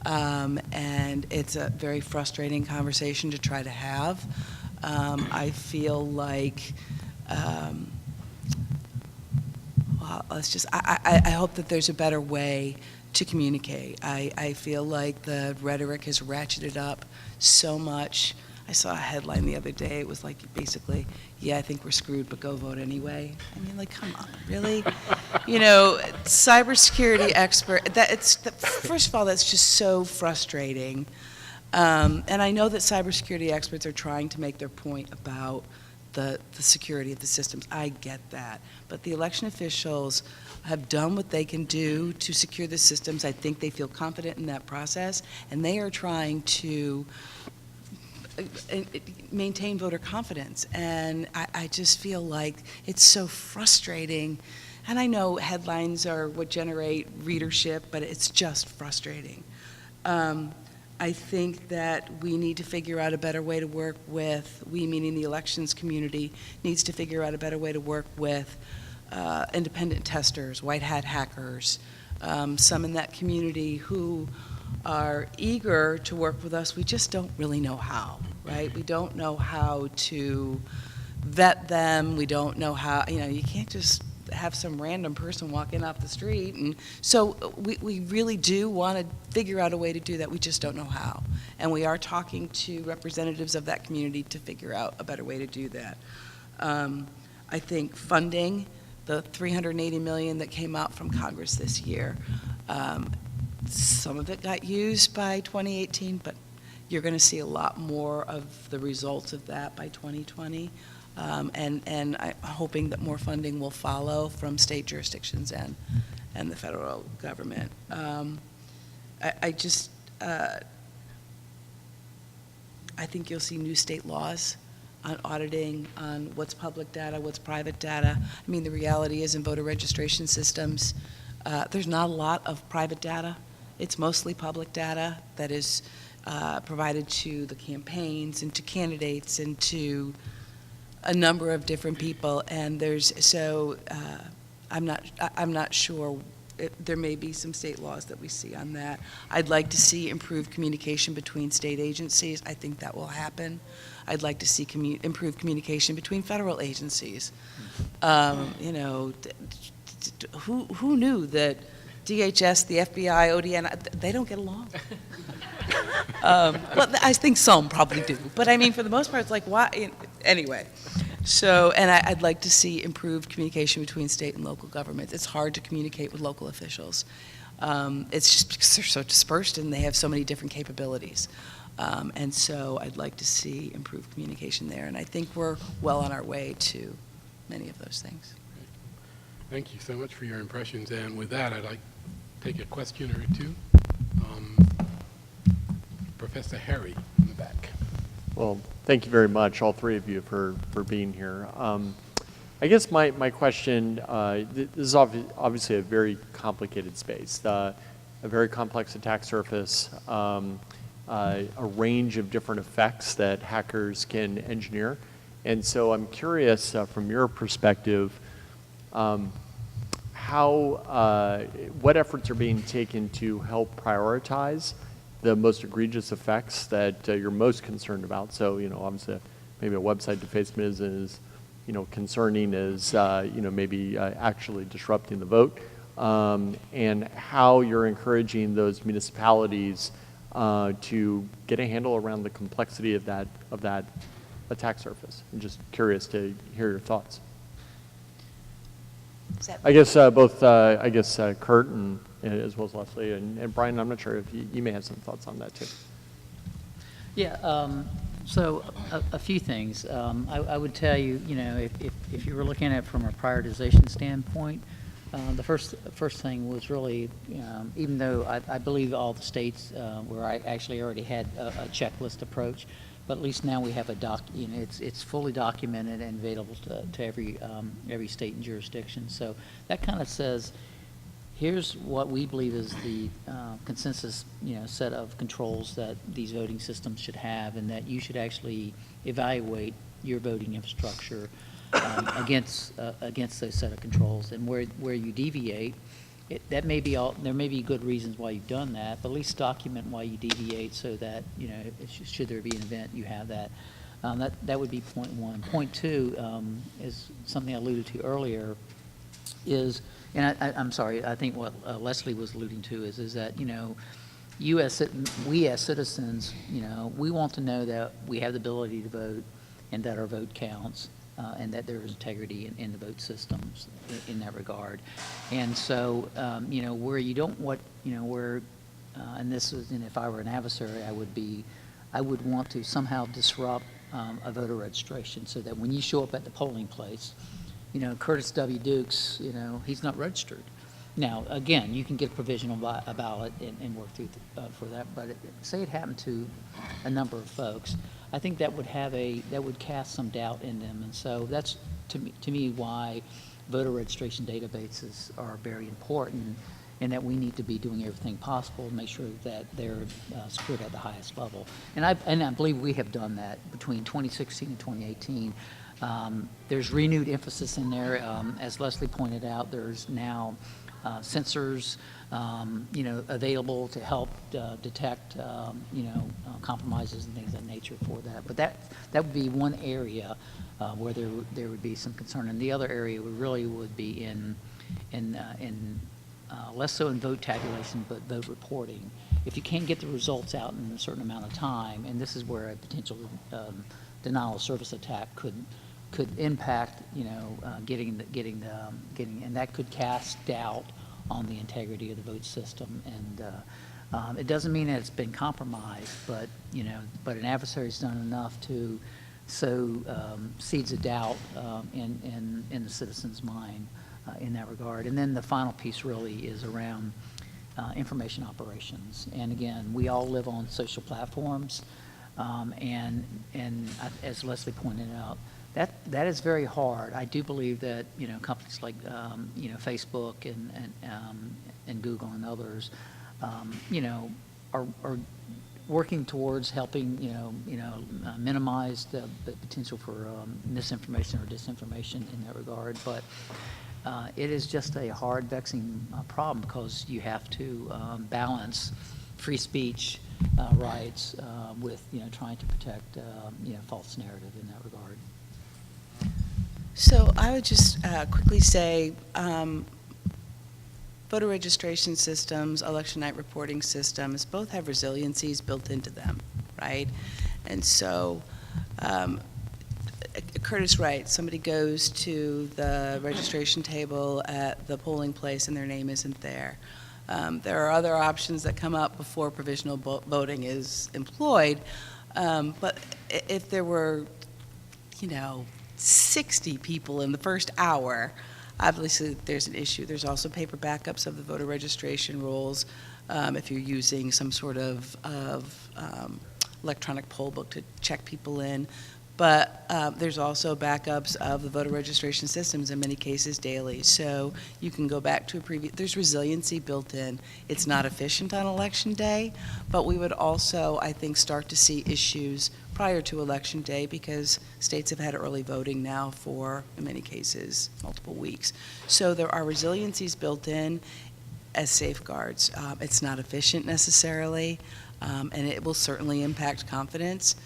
and it's a very frustrating conversation to try to have. I feel like, well, I hope that there's a better way to communicate. I feel like the rhetoric has ratcheted up so much. I saw a headline the other day. It was like, basically, yeah, I think we're screwed, but go vote anyway. I mean, like, come on, really? You know, cybersecurity expert, first of all, that's just so frustrating. And I know that cybersecurity experts are trying to make their point about the security of the systems. I get that. But the election officials have done what they can do to secure the systems. I think they feel confident in that process, and they are trying to maintain voter confidence. And I just feel like it's so frustrating. And I know headlines are what generate readership, but it's just frustrating. I think that we need to figure out a better way to work with, we meaning the elections community, needs to figure out a better way to work with independent testers, white hat hackers, some in that community who are eager to work with us. We just don't really know how, right? We don't know how to vet them. We don't know how, you can't just have some random person walk in off the street. And so we really do want to figure out a way to do that. We just don't know how. And we are talking to representatives of that community to figure out a better way to do that. I think funding, the $380 million that came out from Congress this year, some of it got used by 2018, but you're going to see a lot more of the results of that by 2020. And I'm hoping that more funding will follow from state jurisdictions and the federal government. I think you'll see new state laws on auditing, on what's public data, what's private data. I mean, the reality is in voter registration systems, there's not a lot of private data. It's mostly public data that is provided to the campaigns and to candidates and to a number of different people. And I'm not sure. There may be some state laws that we see on that. I'd like to see improved communication between state agencies. I think that will happen. I'd like to see improved communication between federal agencies. Who knew that DHS, the FBI, ODN, they don't get along? Well, I think some probably do, but I mean, for the most part, it's like, why? Anyway, so, and I'd like to see improved communication between state and local governments. It's hard to communicate with local officials. It's just because they're so dispersed and they have so many different capabilities. And so I'd like to see improved communication there, and I think we're well on our way to many of those things. Thank you so much for your impressions. And with that, I'd like to take a question or two. Professor Harry in the back. Well, thank you very much, all three of you, for being here. I guess my question, this is obviously a very complicated space, a very complex attack surface, a range of different effects that hackers can engineer. And so I'm curious, from your perspective, what efforts are being taken to help prioritize the most egregious effects that you're most concerned about? So, obviously, maybe a website defacement isn't as, concerning as, maybe actually disrupting the vote, and how you're encouraging those municipalities to get a handle around the complexity of that attack surface. I'm just curious to hear your thoughts. I guess both, Kurt and as well as Leslie and Brian, I'm not sure if you may have some thoughts on that too. Yeah, so a few things. I would tell you, if you were looking at it from a prioritization standpoint, the first thing was really, even though I believe all the states where I actually already had a checklist approach, but at least now we have it's fully documented and available to every state and jurisdiction. So that kind of says, here's what we believe is the consensus, set of controls that these voting systems should have, and that you should actually evaluate your voting infrastructure against those set of controls. And where you deviate, there may be good reasons why you've done that, but at least document why you deviate so that, should there be an event, you have that. That would be point one. Point two is something I alluded to earlier, and I'm sorry, I think what Leslie was alluding to is that, we as citizens, we want to know that we have the ability to vote and that our vote counts, and that there is integrity in the vote systems in that regard. And so, where you don't want, and this is, and if I were an adversary, I would want to somehow disrupt a voter registration so that when you show up at the polling place, Curtis W. Dukes, he's not registered. Now, again, you can get a provisional ballot and work through for that, but say it happened to a number of folks, I think that would cast some doubt in them. And so that's, to me, why voter registration databases are very important, and that we need to be doing everything possible to make sure that they're secured at the highest level. And I believe we have done that between 2016 and 2018. There's renewed emphasis in there. As Leslie pointed out, there's now sensors, available to help detect, compromises and things of that nature for that. But that would be one area where there would be some concern. And the other area would be in less so in vote tabulation, but vote reporting. If you can't get the results out in a certain amount of time, and this is where a potential denial of service attack could impact, getting, and that could cast doubt on the integrity of the vote system. And it doesn't mean that it's been compromised, but an adversary's done enough to sow seeds of doubt in the citizen's mind in that regard. And then the final piece really is around information operations. And again, we all live on social platforms, and as Leslie pointed out, that is very hard. I do believe that companies like Facebook and Google and others are working towards helping minimize the potential for misinformation or disinformation in that regard. But it is just a hard, vexing problem, because you have to balance free speech rights with trying to protect false narrative in that regard. So I would just quickly say, voter registration systems, election night reporting systems, both have resiliencies built into them, right? And so Curtis Wright, somebody goes to the registration table at the polling place and their name isn't there. There are other options that come up before provisional voting is employed, but if there were, 60 people in the first hour, obviously there's an issue. There's also paper backups of the voter registration rolls if you're using some sort of electronic poll book to check people in. But there's also backups of the voter registration systems in many cases daily. So you can go back to a previous, there's resiliency built in. It's not efficient on election day, but we would also, I think, start to see issues prior to election day, because states have had early voting now for, in many cases, multiple weeks. So there are resiliencies built in as safeguards. It's not efficient necessarily, and it will certainly impact confidence.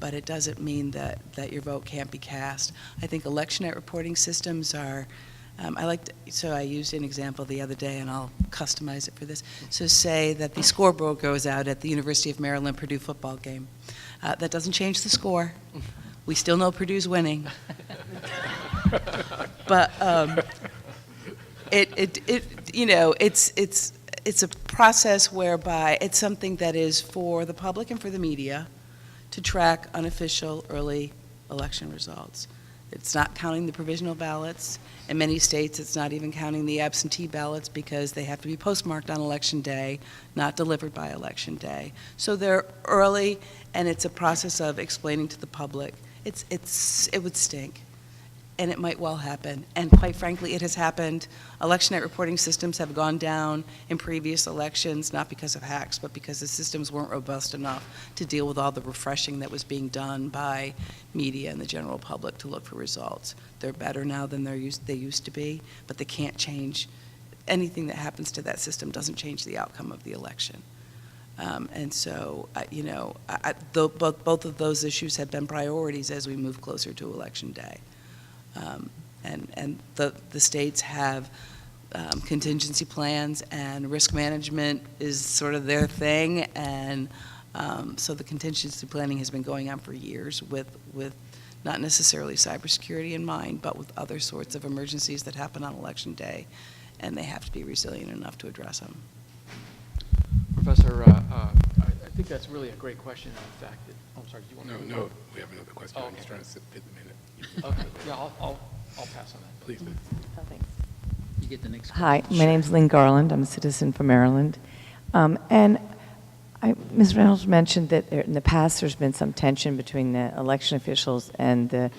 But it doesn't mean that your vote can't be cast. I think election night reporting systems are, so I used an example the other day, and I'll customize it for this. So say that the scoreboard goes out at the University of Maryland-Purdue football game. That doesn't change the score. We still know Purdue's winning. But it's a process whereby it's something that is for the public and for the media to track unofficial early election results. It's not counting the provisional ballots. In many states, it's not even counting the absentee ballots, because they have to be postmarked on election day, not delivered by election day. So they're early, and it's a process of explaining to the public. It would stink. and it might well happen. And quite frankly, it has happened. Election night reporting systems have gone down in previous elections, not because of hacks, but because the systems weren't robust enough to deal with all the refreshing that was being done by media and the general public to look for results. They're better now than they used to be, but they can't change. Anything that happens to that system doesn't change the outcome of the election. And so, both of those issues have been priorities as we move closer to Election Day. And the states have contingency plans, and risk management is sort of their thing. And so the contingency planning has been going on for years with not necessarily cybersecurity in mind, but with other sorts of emergencies that happen on Election Day, and they have to be resilient enough to address them. Professor, I think that's really a great question. In fact, I'm sorry, do you want to? No, we have another question. Oh, I'm just okay. trying to fit the minute. Okay, yeah, I'll pass on that. Please do. You get the next Hi, question. my name's Lynn Garland. I'm a citizen from Maryland. Ms. Reynolds mentioned that in the past there's been some tension between the election officials and the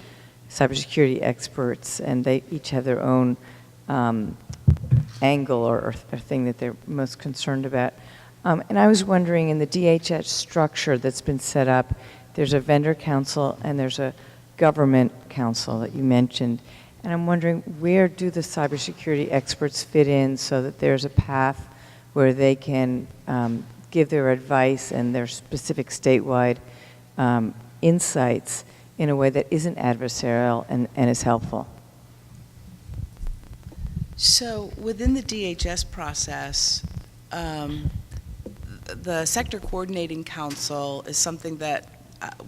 cybersecurity experts, and they each have their own angle or thing that they're most concerned about. And I was wondering, in the DHS structure that's been set up, there's a vendor council and there's a government council that you mentioned. And I'm wondering, where do the cybersecurity experts fit in so that there's a path where they can give their advice and their specific statewide insights in a way that isn't adversarial and is helpful? So within the DHS process, the Sector Coordinating Council is something that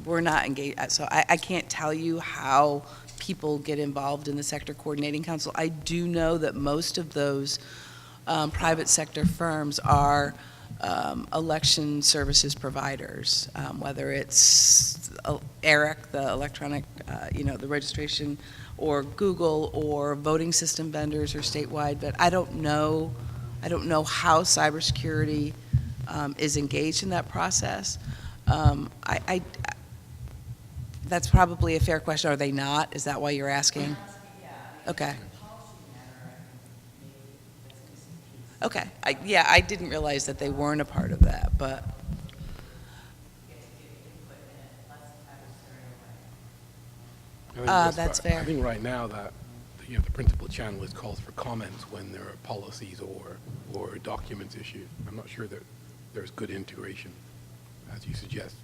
we're not engaged at. So I can't tell you how people get involved in the Sector Coordinating Council. I do know that most of those private sector firms are election services providers, whether it's ERIC, the electronic, the registration, or Google, or voting system vendors, or statewide. But I don't know how cybersecurity is engaged in that process. That's probably a fair question. Are they not? Is that why you're asking? Okay. Okay. I didn't realize that they weren't a part of that, but. That's fair. I think right now that the principal channel is calls for comments when there are policies or documents issued. I'm not sure that there's good integration, as you suggest.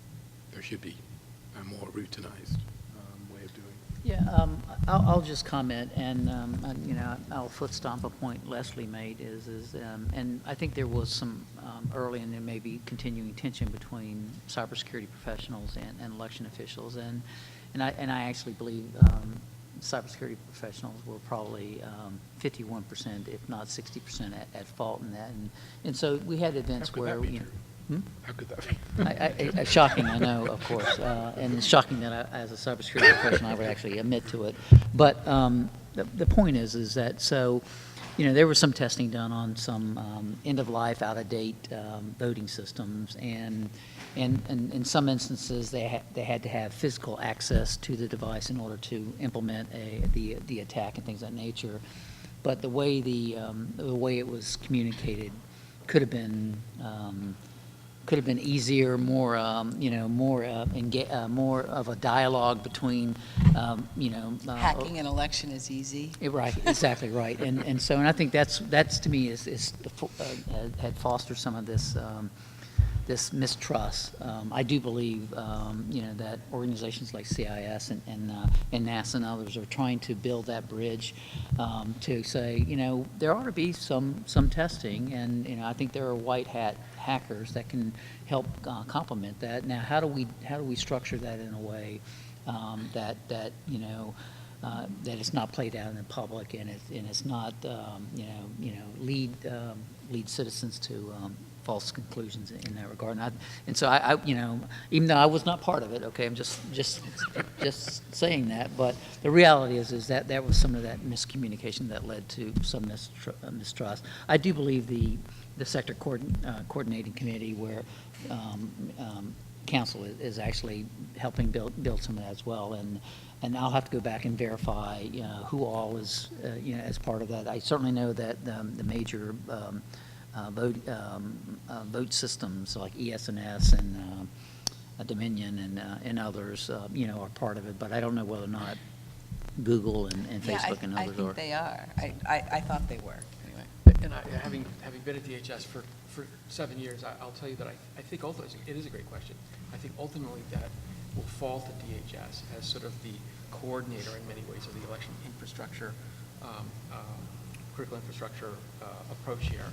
There should be a more routinized way of doing it. Yeah, I'll just comment, and I'll foot stomp a point Leslie made and I think there was some early and there may be continuing tension between cybersecurity professionals and election officials, and I actually believe cybersecurity professionals were probably 51%, if not 60%, at fault in that, and so we had events where How could that be? Shocking, I know, of course, and it's shocking that as a cybersecurity professional I would actually admit to it. But the point is that there was some testing done on some end-of-life, out-of-date voting systems, and in some instances they had to have physical access to the device in order to implement the attack and things of that nature. But the way it was communicated could have been easier, more of a dialogue between, Hacking an election is easy. Right, exactly right, and I think that's to me had fostered some of this mistrust. I do believe that organizations like CIS and NASA and others are trying to build that bridge to say there ought to be some testing, and I think there are white hat hackers that can help complement that. Now, how do we structure that in a way that it's not played out in the public and it's not lead citizens to false conclusions in that regard. And so I even though I was not part of it, okay, I'm just saying that. But the reality is that there was some of that miscommunication that led to some mistrust. I do believe the sector coordinating committee, where council is actually helping build some of that as well, and And I'll have to go back and verify, who all is, as part of that. I certainly know that the major vote systems like ES&S and Dominion and others, are part of it, but I don't know whether or not Google and Yeah, Facebook and I others think are. they are. I thought they were, anyway. And having been at DHS for 7 years, I'll tell you that I think ultimately, it is a great question. I think ultimately that will fall to DHS as sort of the coordinator in many ways of the election infrastructure, critical infrastructure approach here.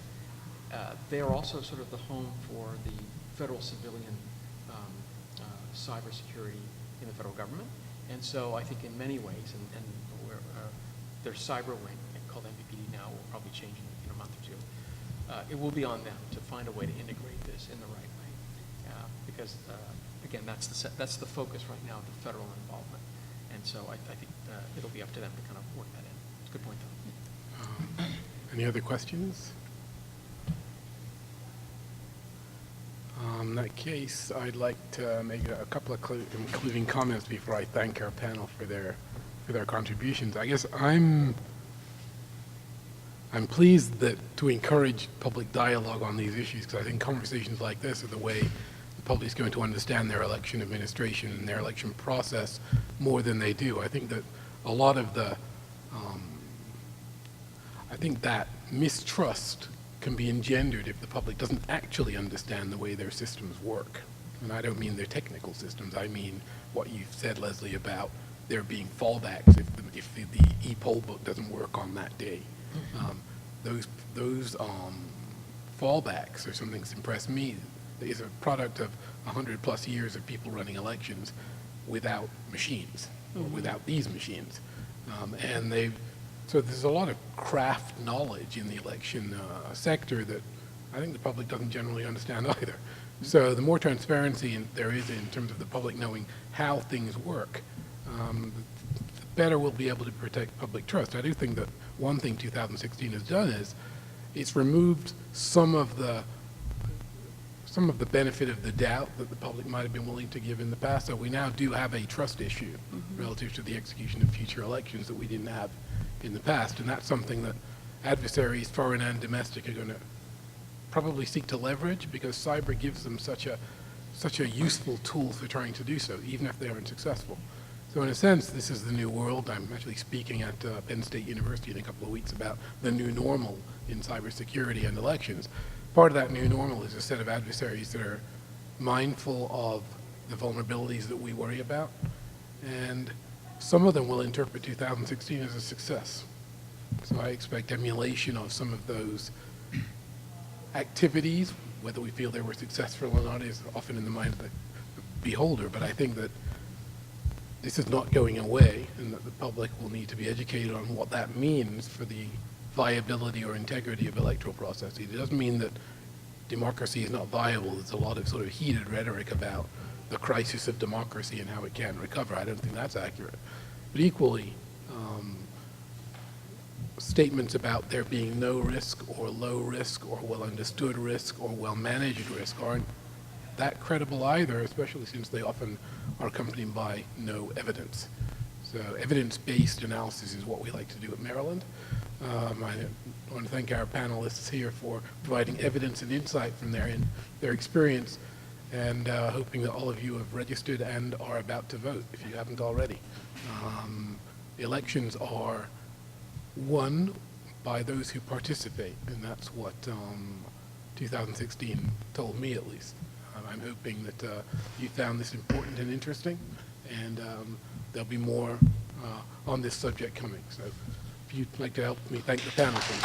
They are also sort of the home for the federal civilian cybersecurity in the federal government. And so I think in many ways, and their cyber wing, called MPPD now, will probably change in a month or two. It will be on them to find a way to integrate this in the right way. Because, again, that's the focus right now, the federal involvement. And so I think it'll be up to them to kind of work that in. It's a good point, though. Any other questions? In that case, I'd like to make a couple of concluding comments before I thank our panel for their contributions. I guess I'm pleased that to encourage public dialogue on these issues, because I think conversations like this are the way the public is going to understand their election administration and their election process more than they do. I think that a lot of the I think that mistrust can be engendered if the public doesn't actually understand the way their systems work. And I don't mean their technical systems. I mean what you said, Leslie, about there being fallbacks if the e-poll book doesn't work on that day. Those fallbacks are something that's impressed me. Is a product of 100+ years of people running elections without machines, or without these machines. So there's a lot of craft knowledge in the election sector that I think the public doesn't generally understand either. So the more transparency there is in terms of the public knowing how things work, the better we'll be able to protect public trust. I do think that one thing 2016 has done is it's removed some of the benefit of the doubt that the public might have been willing to give in the past. So we now do have a trust issue relative to the execution of future elections that we didn't have in the past. And that's something that adversaries, foreign and domestic, are going to probably seek to leverage, because cyber gives them such a useful tool for trying to do so, even if they aren't successful. So in a sense, this is the new world. I'm actually speaking at Penn State University in a couple of weeks about the new normal in cybersecurity and elections. Part of that new normal is a set of adversaries that are mindful of the vulnerabilities that we worry about, and some of them will interpret 2016 as a success. So I expect emulation of some of those activities. Whether we feel they were successful or not is often in the mind of the beholder, but I think that this is not going away, and that the public will need to be educated on what that means for the viability or integrity of electoral processes. It doesn't mean that democracy is not viable. There's a lot of sort of heated rhetoric about the crisis of democracy and how it can't recover. I don't think that's accurate. But equally, statements about there being no risk or low risk or well understood risk or well managed risk aren't that credible either, especially since they often are accompanied by no evidence. So evidence-based analysis is what we like to do at Maryland. I want to thank our panelists here for providing evidence and insight from their experience, and hoping that all of you have registered and are about to vote if you haven't already. The elections are won by those who participate, and that's what 2016 told me, at least. I'm hoping that you found this important and interesting, and there'll be more on this subject coming. So if you'd like to help me thank the panel, please.